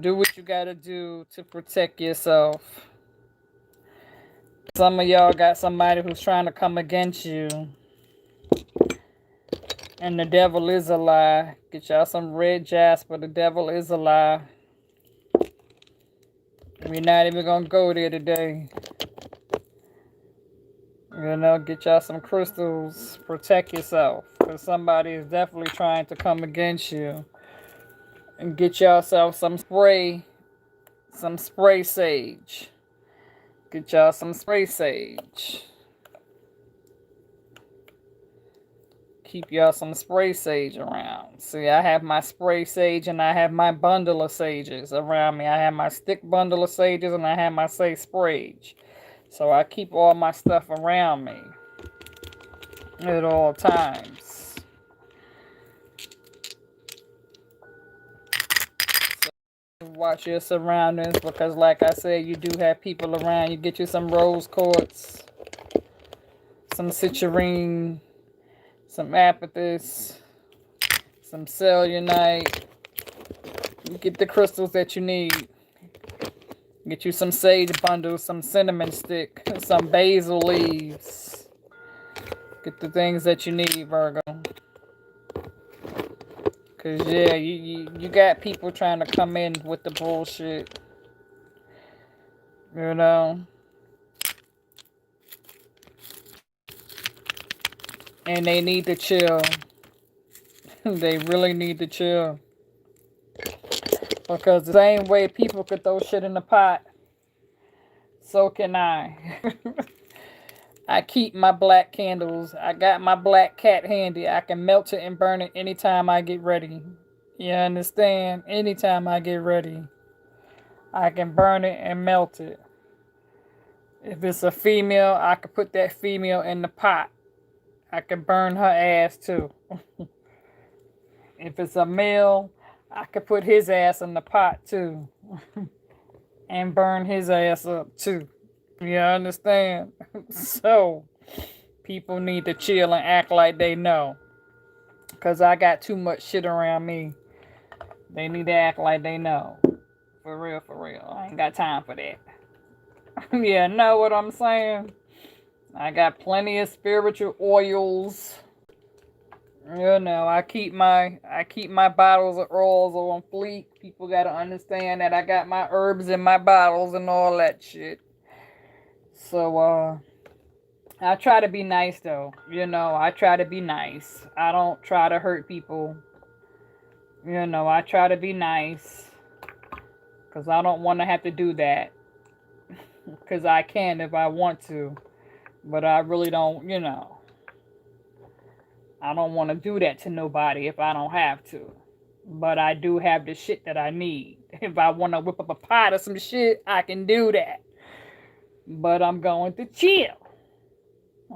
Do what you gotta do to protect yourself. Some of y'all got somebody who's trying to come against you. And the devil is a lie. Get y'all some red jasper. The devil is a lie. We're not even gonna go there today. You know, get y'all some crystals. Protect yourself. Because somebody is definitely trying to come against you. And get yourself some spray. Some spray sage. Get y'all some spray sage. Keep y'all some spray sage around. See, I have my spray sage and I have my bundle of sages around me. I have my stick bundle of sages and I have my sage sprayage. So I keep all my stuff around me at all times. So watch your surroundings because like I said, you do have people around. You get you some rose quartz, some citrine, some amethyst, some cellulite. You get the crystals that you need. Get you some sage bundles, some cinnamon stick, some basil leaves. Get the things that you need, Virgo. Because, yeah, you got people trying to come in with the bullshit. You know? And they need to chill. They really need to chill. Because the same way people could throw shit in the pot, so can I. I keep my black candles. I got my black cat handy. I can melt it and burn it anytime I get ready. You understand? Anytime I get ready, I can burn it and melt it. If it's a female, I can put that female in the pot. I can burn her ass too. If it's a male, I could put his ass in the pot too. And burn his ass up too. You understand? So, people need to chill and act like they know. Because I got too much shit around me. They need to act like they know. For real, for real. I ain't got time for that. Yeah, know what I'm saying? I got plenty of spiritual oils. You know, I keep my bottles of oils on fleek. People gotta understand that I got my herbs in my bottles and all that shit. So I try to be nice though. You know, I try to be nice. I don't try to hurt people. You know, I try to be nice. Because I don't want to have to do that. Because I can if I want to. But I really don't, you know. I don't want to do that to nobody if I don't have to. But I do have the shit that I need. If I want to whip up a pot or some shit, I can do that. But I'm going to chill.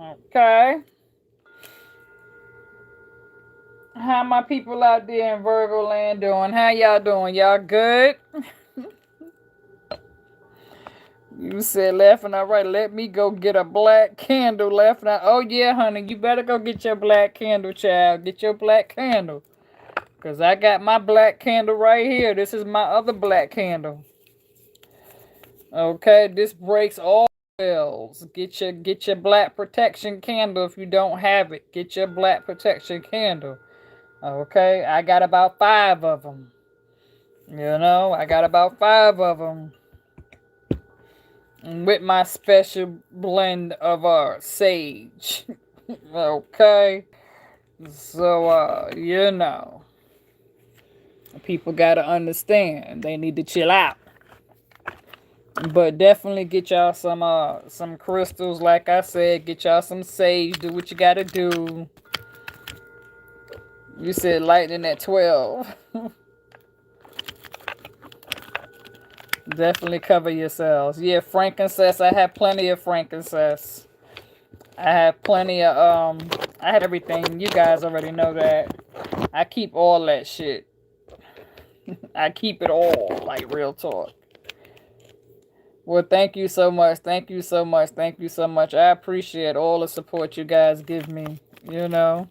Okay? How my people out there in Virgo land doing? How y'all doing? Y'all good? You said laughing all right. Let me go get a black candle. Laughing out. Oh yeah, honey. You better go get your black candle, child. Get your black candle. Because I got my black candle right here. This is my other black candle. Okay, this breaks all spells. Get your black protection candle if you don't have it. Get your black protection candle. Okay, I got about 5 of them. You know, I got about 5 of them. With my special blend of sage. Okay. So you know. People gotta understand. They need to chill out. But definitely get y'all some crystals, like I said. Get y'all some sage. Do what you gotta do. You said lightning at 12. Definitely cover yourselves. Yeah, frankincense. I have plenty of frankincense. I have plenty of, I have everything. You guys already know that. I keep all that shit. I keep it all, like real talk. Well, thank you so much. Thank you so much. Thank you so much. I appreciate all the support you guys give me. You know?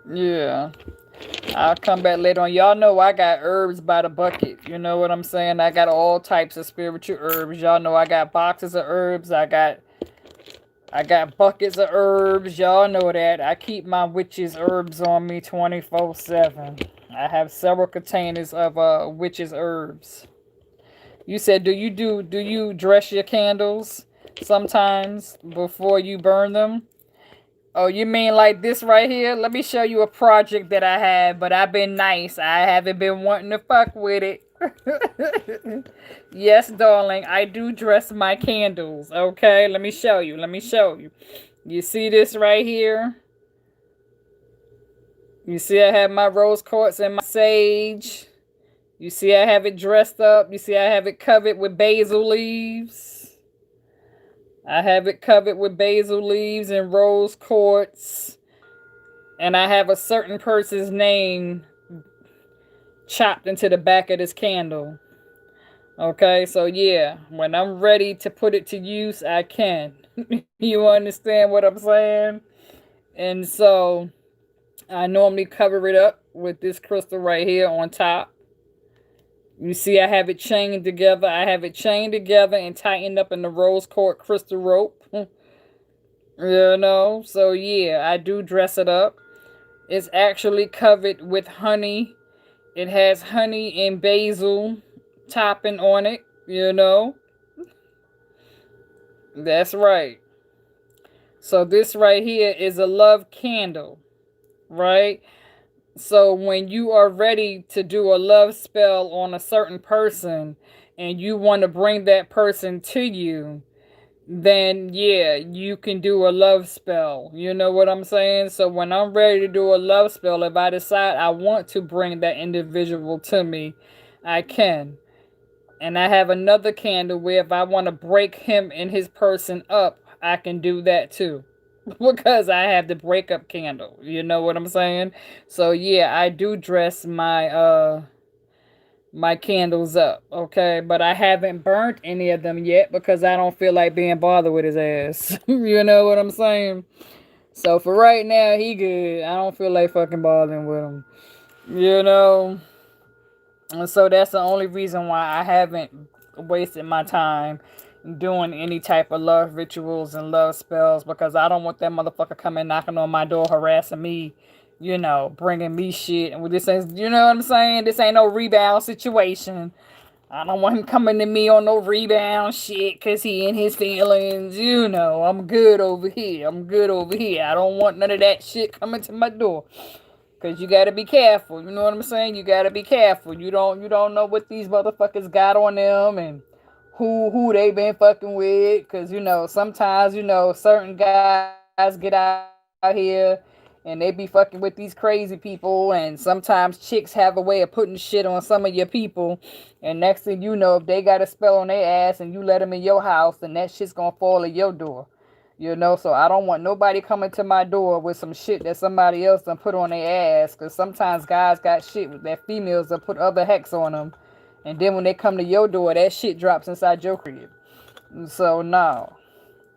Yeah. I'll come back later on. Y'all know I got herbs by the bucket. You know what I'm saying? I got all types of spiritual herbs. Y'all know I got boxes of herbs. I got buckets of herbs. Y'all know that. I keep my witches herbs on me 24/7. I have several containers of witches herbs. You said do you dress your candles sometimes before you burn them? Oh, you mean like this right here? Let me show you a project that I have, but I've been nice. I haven't been wanting to fuck with it. Yes, darling, I do dress my candles. Okay, let me show you. Let me show you. You see this right here? You see I have my rose quartz and my sage. You see I have it dressed up. You see I have it covered with basil leaves. I have it covered with basil leaves and rose quartz. And I have a certain person's name chopped into the back of this candle. Okay, so yeah, when I'm ready to put it to use, I can. You understand what I'm saying? And so I normally cover it up with this crystal right here on top. You see I have it chained together. I have it chained together and tightened up in the rose quartz crystal rope. You know, so yeah, I do dress it up. It's actually covered with honey. It has honey and basil topping on it, you know. That's right. So this right here is a love candle, right? So when you are ready to do a love spell on a certain person and you want to bring that person to you, then yeah, you can do a love spell. You know what I'm saying? So when I'm ready to do a love spell, if I decide I want to bring that individual to me, I can. And I have another candle where if I want to break him and his person up, I can do that too. Because I have the breakup candle. You know what I'm saying? So yeah, I do dress my candles up, okay? But I haven't burnt any of them yet because I don't feel like being bothered with his ass. You know what I'm saying? So for right now, he good. I don't feel like fucking bothering with him. You know? And so that's the only reason why I haven't wasted my time doing any type of love rituals and love spells because I don't want that motherfucker coming knocking on my door harassing me, you know, bringing me shit. And this ain't, you know what I'm saying? This ain't no rebound situation. I don't want him coming to me on no rebound shit because he in his feelings. You know, I'm good over here. I'm good over here. I don't want none of that shit coming to my door. Cause you gotta be careful, you know what I'm saying? You gotta be careful. You don't know what these motherfuckers got on them and who they been fucking with. Cause you know sometimes certain guys get out here and they be fucking with these crazy people. And sometimes chicks have a way of putting shit on some of your people. And next thing you know, if they got a spell on their ass and you let them in your house, then that shit's gonna fall at your door. You know, so I don't want nobody coming to my door with some shit that somebody else done put on their ass. Because sometimes guys got shit that females that put other hex on them. And then when they come to your door, that shit drops inside your crib. So, no.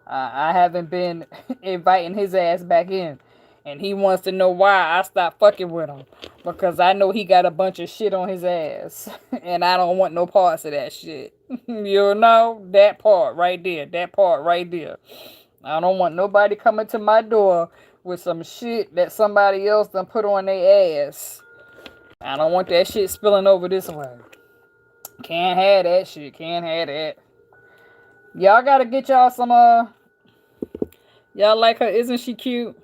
I haven't been inviting his ass back in. And he wants to know why I stopped fucking with him. Because I know he got a bunch of shit on his ass. And I don't want no parts of that shit. You know? That part right there. That part right there. I don't want nobody coming to my door with some shit that somebody else done put on their ass. I don't want that shit spilling over this way. Can't have that shit. Can't have that. Y'all gotta get y'all some, y'all like her? Isn't she cute?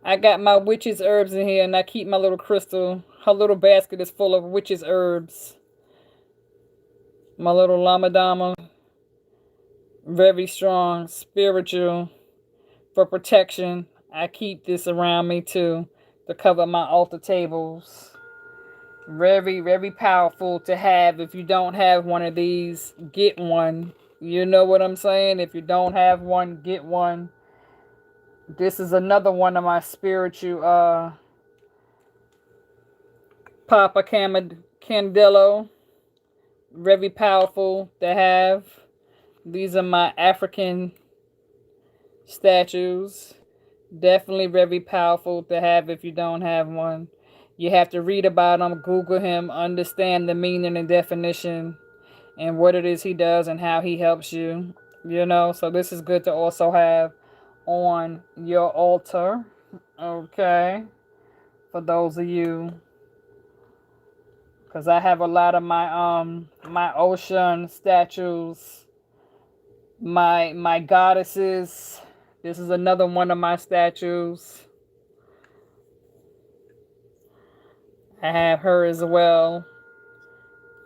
I got my witch's herbs in here and I keep my little crystal. Her little basket is full of witch's herbs. My little Lama Dama. Very strong, spiritual. For protection, I keep this around me too to cover my altar tables. Very, very powerful to have. If you don't have one of these, get one. You know what I'm saying? If you don't have one, get one. This is another one of my spiritual Papa Candelo. Very powerful to have. These are my African statues. Definitely very powerful to have if you don't have one. You have to read about him, Google him, understand the meaning and definition and what it is he does and how he helps you. You know, so this is good to also have on your altar. Okay. For those of you, because I have a lot of my ocean statues, my goddesses. This is another one of my statues. I have her as well.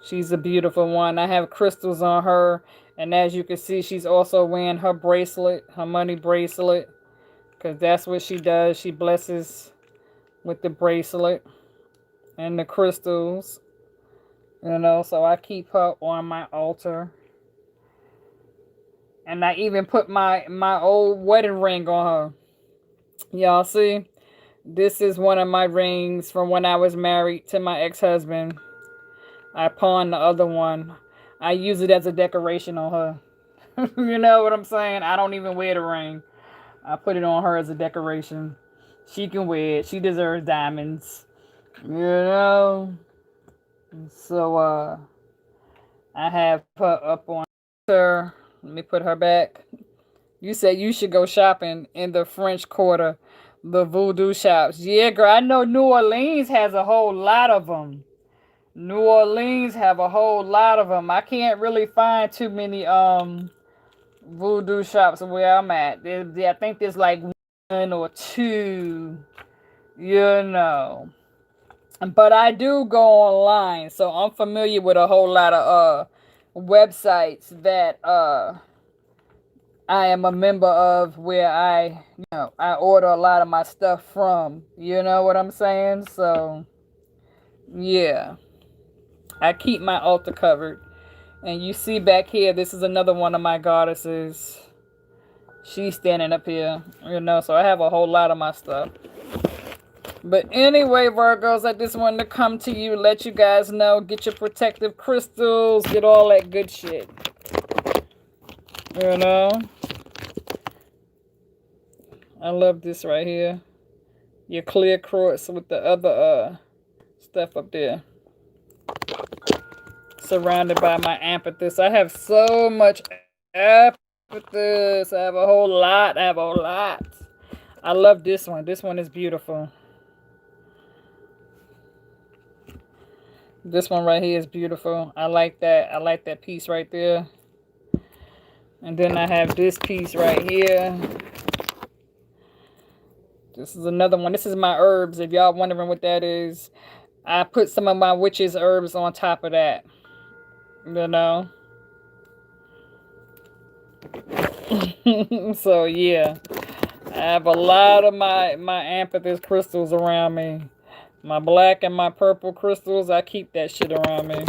She's a beautiful one. I have crystals on her, and as you can see, she's also wearing her bracelet, her money bracelet, because that's what she does. She blesses with the bracelet and the crystals, you know, so I keep her on my altar. And I even put my old wedding ring on her. Y'all see? This is one of my rings from when I was married to my ex-husband. I pawned the other one. I use it as a decoration on her. You know what I'm saying? I don't even wear the ring. I put it on her as a decoration. She can wear it. She deserves diamonds. You know? So, I have her up on her. Let me put her back. You said you should go shopping in the French Quarter, the voodoo shops. Yeah, girl, I know New Orleans has a whole lot of them. New Orleans have a whole lot of them. I can't really find too many voodoo shops where I'm at. I think there's like one or two, you know. But I do go online, so I'm familiar with a whole lot of websites that I am a member of, where I order a lot of my stuff from. You know what I'm saying? So yeah, I keep my altar covered. And you see back here, this is another one of my goddesses. She's standing up here, you know, so I have a whole lot of my stuff. But anyway, Virgos, I just wanted to come to you, let you guys know, get your protective crystals, get all that good shit. You know? I love this right here. Your clear quartz with the other stuff up there. Surrounded by my amethyst. I have so much amethyst. I have a whole lot. I love this one. This one is beautiful. This one right here is beautiful. I like that. I like that piece right there. And then I have this piece right here. This is another one. This is my herbs. If y'all wondering what that is, I put some of my witch's herbs on top of that. You know? So yeah. I have a lot of my amethyst crystals around me. My black and my purple crystals, I keep that shit around me.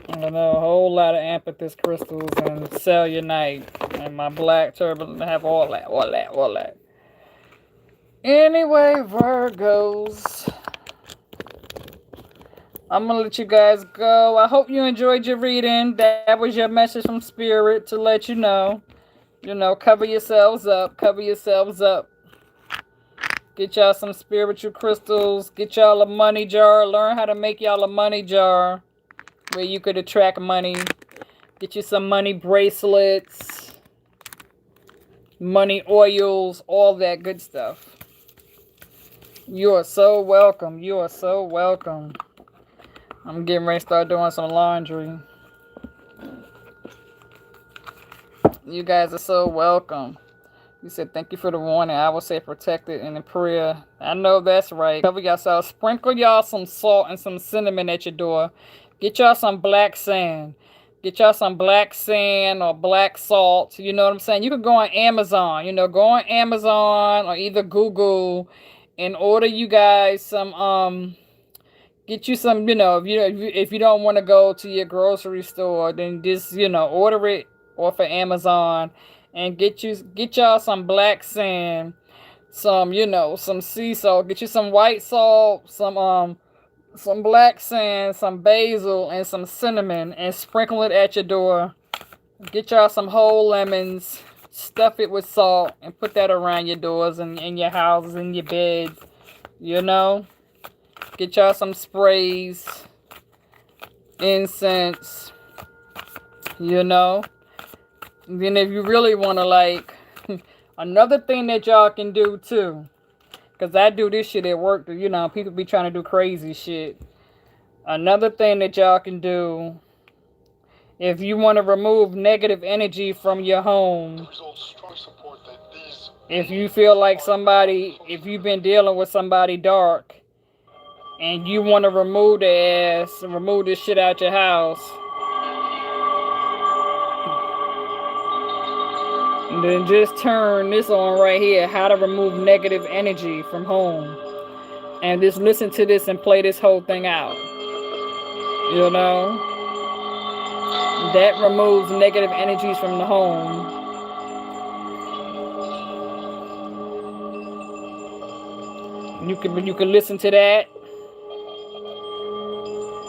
I know a whole lot of amethyst crystals and cellulite and my black turban. I have all that. Anyway, Virgos, I'm gonna let you guys go. I hope you enjoyed your reading. That was your message from Spirit to let you know. You know, cover yourselves up. Cover yourselves up. Get y'all some spiritual crystals. Get y'all a money jar. Learn how to make y'all a money jar where you could attract money. Get you some money bracelets, money oils, all that good stuff. You are so welcome. You are so welcome. I'm getting ready to start doing some laundry. You guys are so welcome. You said, thank you for the warning. I will say protected and in prayer. I know that's right. Cover yourself. Sprinkle y'all some salt and some cinnamon at your door. Get y'all some black sand. Get y'all some black sand or black salt. You know what I'm saying? You could go on Amazon. You know, go on Amazon or either Google and order you guys some, get you some, you know, if you don't want to go to your grocery store, then just, you know, order it off of Amazon. And get y'all some black sand, some, you know, some sea salt. Get you some white salt, some some black sand, some basil, and some cinnamon, and sprinkle it at your door. Get y'all some whole lemons, stuff it with salt, and put that around your doors and in your houses, in your beds. You know? Get y'all some sprays, incense, you know? And then if you really want to, like, another thing that y'all can do too, because I do this shit at work, you know, people be trying to do crazy shit. Another thing that y'all can do, if you want to remove negative energy from your home, if you feel like somebody, if you've been dealing with somebody dark, and you want to remove their ass, remove this shit out your house, and then just turn this on right here, how to remove negative energy from home. And just listen to this and play this whole thing out. You know? That removes negative energies from the home. You can listen to that.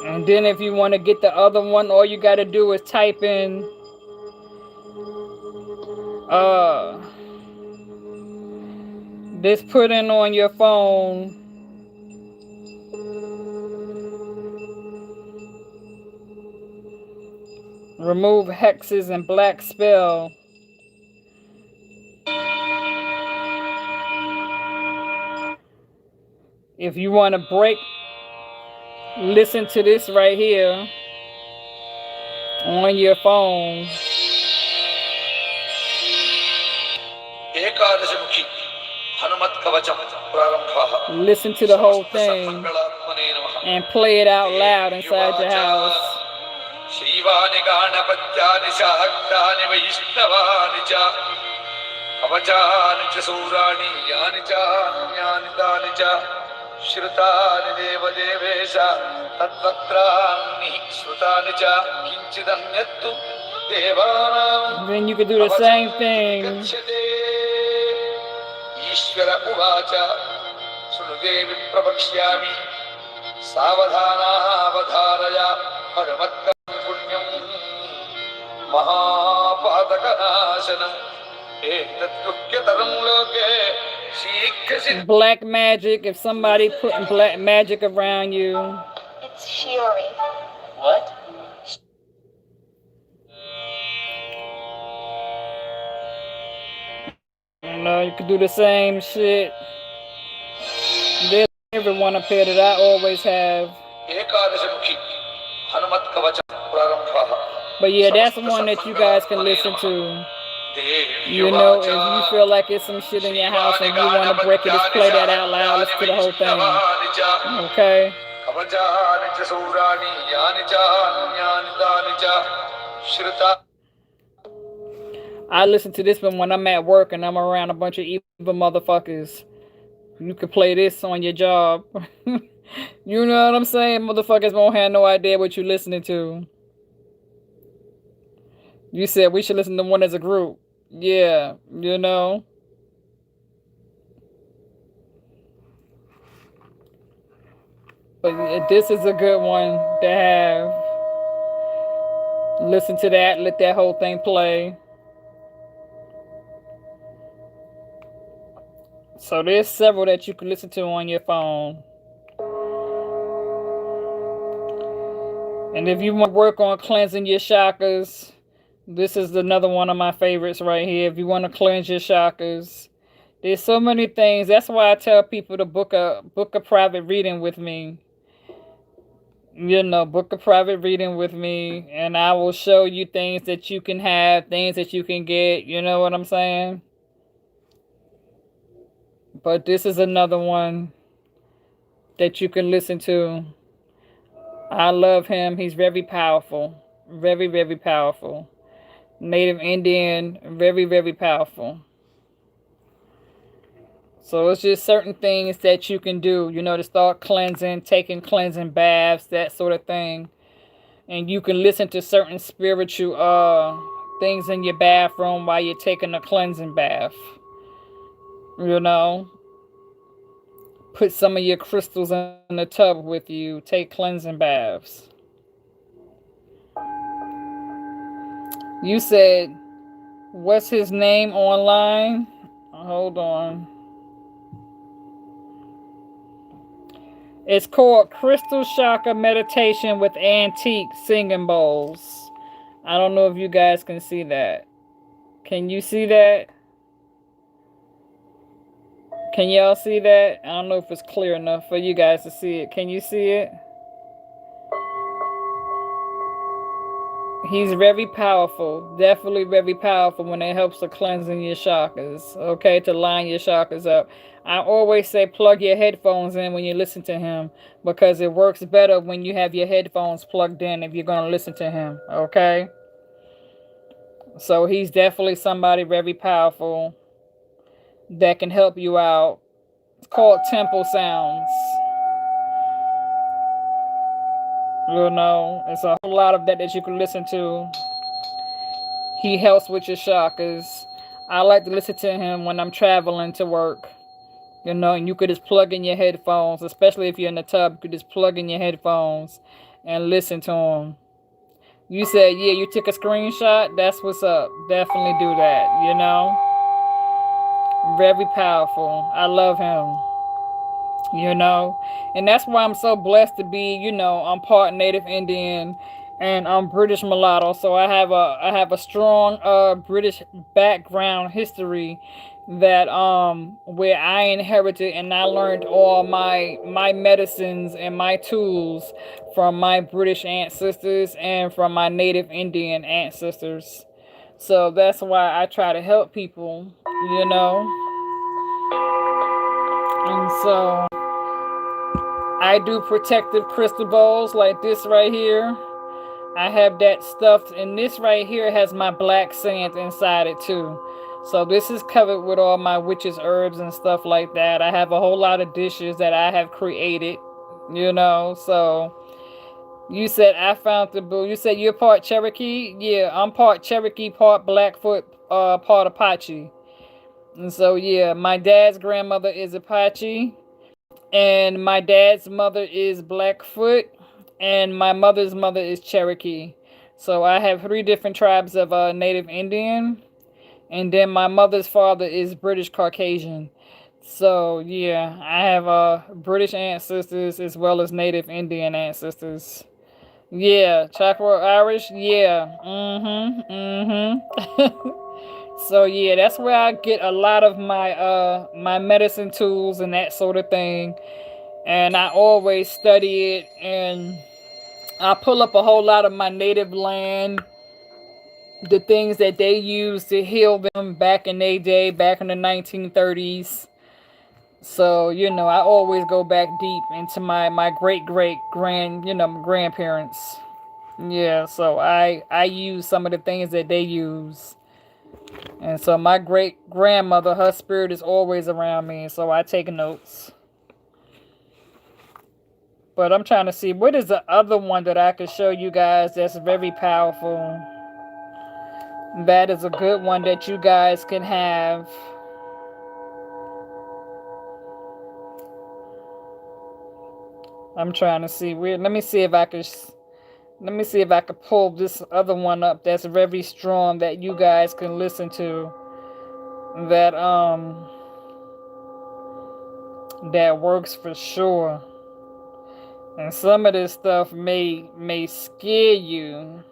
And then if you want to get the other one, all you got to do is type in this, put in on your phone, remove hexes and black spell. If you want to break, listen to this right here on your phone. Listen to the whole thing and play it out loud inside your house. Shrutani deva devesha tadvatrani shrutani cha kinchidanyattu devanam. Then you can do the same thing. Ishvara uvacha sunudevi pravakshyami savadhana avadharaya paramatkam punyam mahapadakanasanam etattukyataram loke. Black magic, if somebody putting black magic around you. It's Shiori. What? You know, you can do the same shit. There's everyone up here that I always have. But yeah, that's one that you guys can listen to. You know, if you feel like it's some shit in your house and you want to break it, just play that out loud. Listen to the whole thing. Okay? I listen to this one when I'm at work and I'm around a bunch of evil motherfuckers. You can play this on your job. You know what I'm saying? Motherfuckers won't have no idea what you're listening to. You said we should listen to one as a group. Yeah, you know. But this is a good one to have. Listen to that. Let that whole thing play. So there's several that you can listen to on your phone. And if you want to work on cleansing your chakras, this is another one of my favorites right here. If you want to cleanse your chakras, there's so many things. That's why I tell people to book a private reading with me. You know, book a private reading with me, and I will show you things that you can have, things that you can get. You know what I'm saying? But this is another one that you can listen to. I love him. He's very powerful. Very, very powerful. Native Indian, very, very powerful. So it's just certain things that you can do, you know, to start cleansing, taking cleansing baths, that sort of thing. And you can listen to certain spiritual things in your bathroom while you're taking a cleansing bath. You know, put some of your crystals in the tub with you. Take cleansing baths. You said, what's his name online? Hold on. It's called Crystal Chakra Meditation with Antique Singing Bowls. I don't know if you guys can see that. Can you see that? Can y'all see that? I don't know if it's clear enough for you guys to see it. Can you see it? He's very powerful. Definitely very powerful when it helps to cleansing your chakras. Okay, to line your chakras up. I always say plug your headphones in when you listen to him, because it works better when you have your headphones plugged in if you're going to listen to him. Okay? So he's definitely somebody very powerful that can help you out. It's called Temple Sounds. You know, it's a whole lot of that you can listen to. He helps with your chakras. I like to listen to him when I'm traveling to work. You know, and you could just plug in your headphones, especially if you're in the tub. You could just plug in your headphones and listen to him. You said, yeah, you took a screenshot? That's what's up. Definitely do that, you know? Very powerful. I love him. You know, and that's why I'm so blessed to be, you know, I'm part Native Indian and I'm British mulatto, so I have a strong British background history that where I inherited, and I learned all my medicines and my tools from my British ancestors and from my Native Indian ancestors. So that's why I try to help people, you know. And so I do protective crystal bowls like this right here. I have that stuffed, and this right here has my black sand inside it too. So this is covered with all my witches' herbs and stuff like that. I have a whole lot of dishes that I have created, you know. So you said I found the boo. You said you're part Cherokee? Yeah, I'm part Cherokee, part Blackfoot, part Apache. And so yeah, my dad's grandmother is Apache. And my dad's mother is Blackfoot, and my mother's mother is Cherokee. So I have 3 different tribes of Native Indian, and then my mother's father is British Caucasian. So yeah, I have British ancestors as well as Native Indian ancestors. Yeah, Chakra Irish. Yeah. So yeah, that's where I get a lot of my medicine tools and that sort of thing. And I always study it, and I pull up a whole lot of my native land, the things that they used to heal them back in their day, back in the 1930s. So, you know, I always go back deep into my grandparents. Yeah, so I use some of the things that they use. And so my great grandmother, her spirit is always around me, so I take notes. But I'm trying to see, what is the other one that I could show you guys that's very powerful? That is a good one that you guys can have. I'm trying to see where. Let me see if I could pull this other one up that's very strong that you guys can listen to. That works for sure. And some of this stuff may scare you.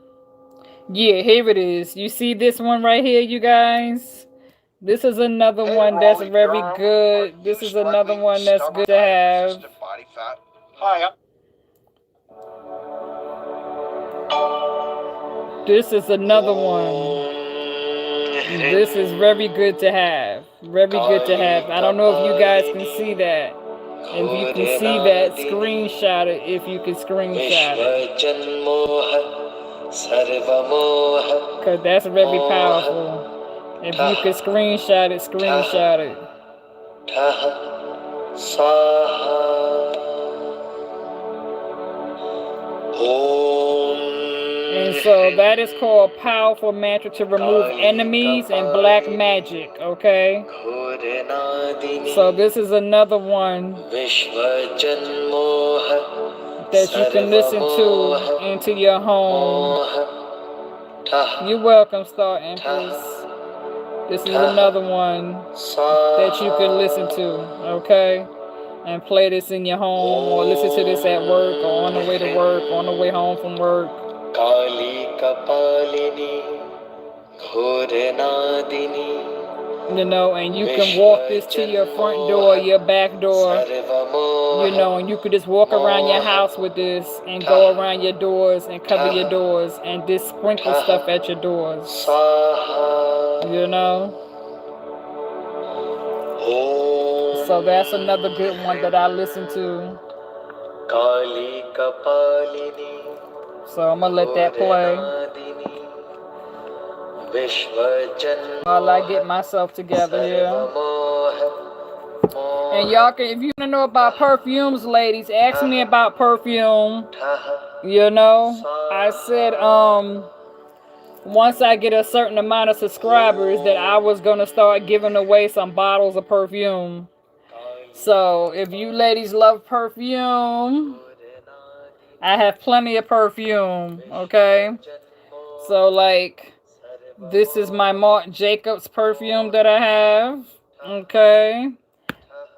Yeah, here it is. You see this one right here, you guys? This is another one that's very good. This is another one that's good to have. This is another one. This is very good to have. Very good to have. I don't know if you guys can see that. If you can see that, screenshot it if you can screenshot it. Because that's very powerful. If you can screenshot it, screenshot it. And So that is called Powerful Mantra to Remove Enemies and Black Magic, okay? So this is another one that you can listen to into your home. You're welcome, Star Empress. This is another one that you can listen to, okay? And play this in your home, or listen to this at work, or on the way to work, or on the way home from work. You know, and you can walk this to your front door, your back door, you know, and you could just walk around your house with this and go around your doors and cover your doors and just sprinkle stuff at your doors, you know. So that's another good one that I listen to. So I'm gonna let that play while I get myself together here. And y'all can, if you want to know about perfumes, ladies, ask me about perfume. You know, I said once I get a certain amount of subscribers that I was gonna start giving away some bottles of perfume. So if you ladies love perfume, I have plenty of perfume, okay? So like, this is my Marc Jacobs perfume that I have, okay?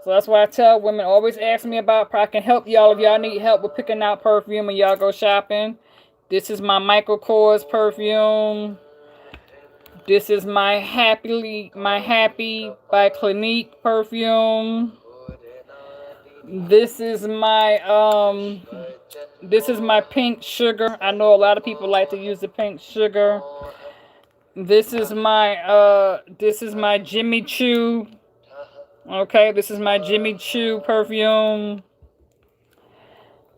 So that's why I tell women, always ask me about, I can help y'all if y'all need help with picking out perfume and y'all go shopping. This is my Michael Kors perfume. This is my Happy by Clinique perfume. This is my pink sugar. I know a lot of people like to use the pink sugar. This is my Jimmy Choo. Okay, this is my Jimmy Choo perfume.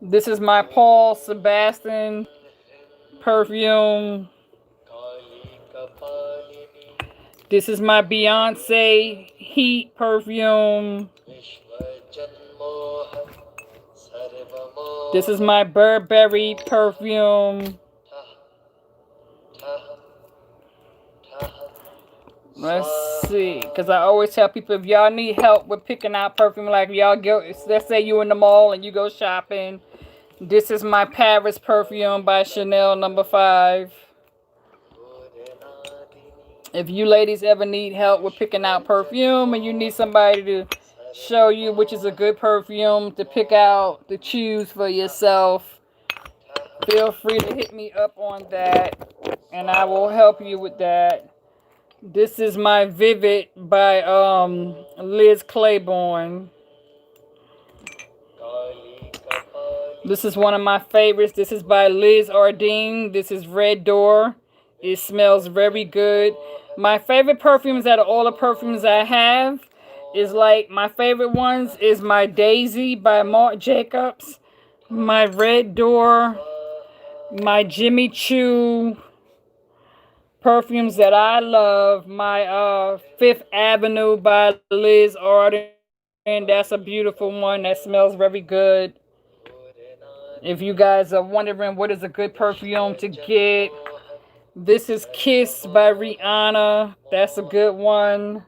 This is my Paul Sebastian perfume. This is my Beyonce Heat perfume. This is my Burberry perfume. Let's see, because I always tell people, if y'all need help with picking out perfume, like y'all go, let's say you in the mall and you go shopping. This is my Paris perfume by Chanel No. 5. If you ladies ever need help with picking out perfume and you need somebody to show you which is a good perfume to pick out, to choose for yourself, feel free to hit me up on that and I will help you with that. This is my Vivid by Liz Claiborne. This is one of my favorites. This is by Liz Ardeen. This is Red Door. It smells very good. My favorite perfumes out of all the perfumes I have is like, my favorite ones is my Daisy by Marc Jacobs, my Red Door, my Jimmy Choo perfumes that I love, my Fifth Avenue by Liz Arden. That's a beautiful one that smells very good. If you guys are wondering what is a good perfume to get, this is Kiss by Rihanna. That's a good one.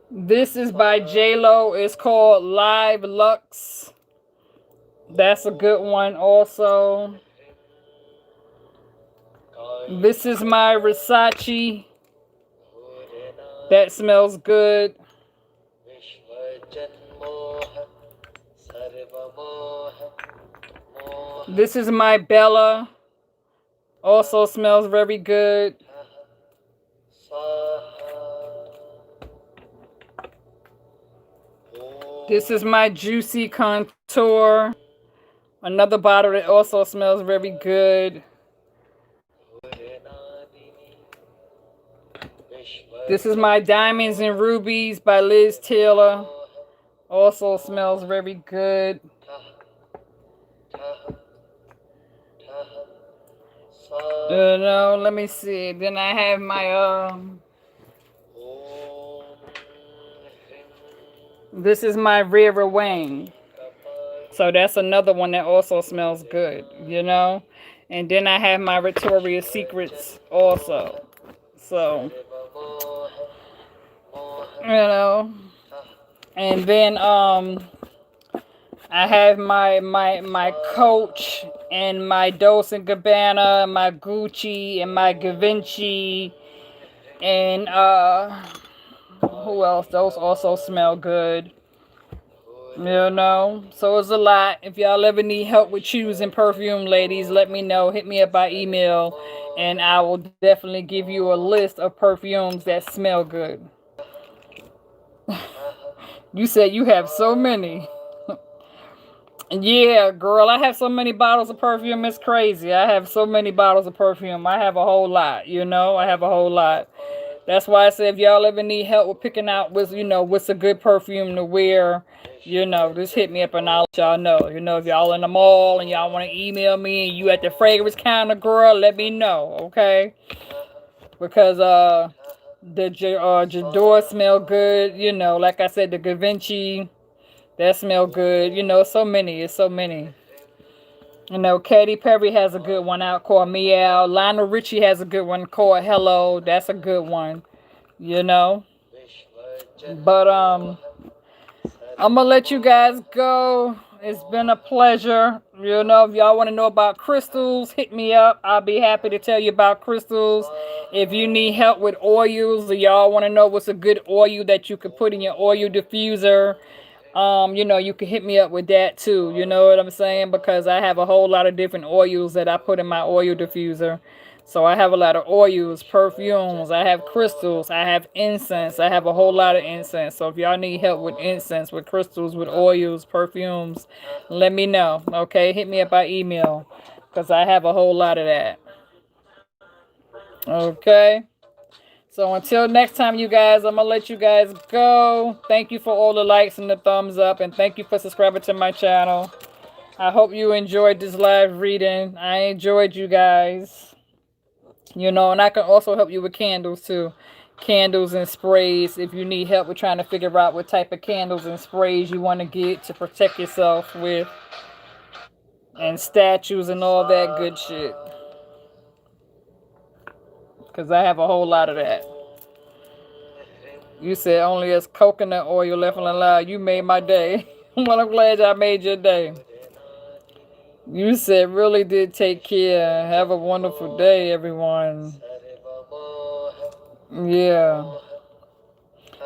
This is by J-Lo. It's called Live Lux. That's a good one also. This is my Versace. That smells good. This is my Bella. Also smells very good. This is my Juicy Contour. Another bottle that also smells very good. This is my Diamonds and Rubies by Liz Taylor. Also smells very good. No, let me see. Then I have my this is my Vera Wang. So that's another one that also smells good, you know. And then I have my Victoria's Secrets also. So, you know. And then I have my Coach and my Dolce and Gabbana, my Gucci and my Givenchy, and who else? Those also smell good. You know, so it's a lot. If y'all ever need help with choosing perfume, ladies, let me know. Hit me up by email, and I will definitely give you a list of perfumes that smell good. You said you have so many. Yeah, girl, I have so many bottles of perfume. It's crazy. I have so many bottles of perfume. I have a whole lot, you know. I have a whole lot. That's why I said if y'all ever need help with picking out what's a good perfume to wear, just hit me up and I'll let y'all know. If y'all in the mall and y'all want to email me and you at the fragrance counter, girl, let me know, okay? Because the J'adore smell good, like I said, the Givenchy, that smell good. So many. It's so many. Katy Perry has a good one out called Meow. Lionel Richie has a good one called Hello. That's a good one. But I'm gonna let you guys go. It's been a pleasure. If y'all want to know about crystals, hit me up. I'll be happy to tell you about crystals. If you need help with oils or y'all want to know what's a good oil that you could put in your oil diffuser, you can hit me up with that too. You know what I'm saying? Because I have a whole lot of different oils that I put in my oil diffuser. So I have a lot of oils, perfumes, I have crystals, I have incense, I have a whole lot of incense. So if y'all need help with incense, with crystals, with oils, perfumes, let me know. Okay, hit me up by email because I have a whole lot of that. Okay. So until next time, you guys, I'm going to let you guys go. Thank you for all the likes and the thumbs up. And thank you for subscribing to my channel. I hope you enjoyed this live reading. I enjoyed you guys. And I can also help you with candles too. Candles and sprays if you need help with trying to figure out what type of candles and sprays you want to get to protect yourself with. And statues and all that good shit. Because I have a whole lot of that. You said only as coconut oil left alive. You made my day. Well, I'm glad I made your day. You said really did take care. Have a wonderful day, everyone. Yeah.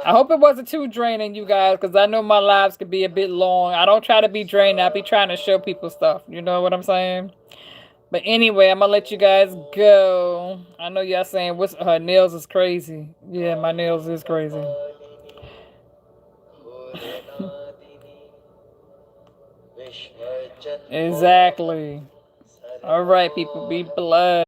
I hope it wasn't too draining, you guys, because I know my lives could be a bit long. I don't try to be draining. I be trying to show people stuff. You know what I'm saying? But anyway, I'm going to let you guys go. I know y'all saying her nails is crazy. Yeah, my nails is crazy. Exactly. All right, people, be blessed.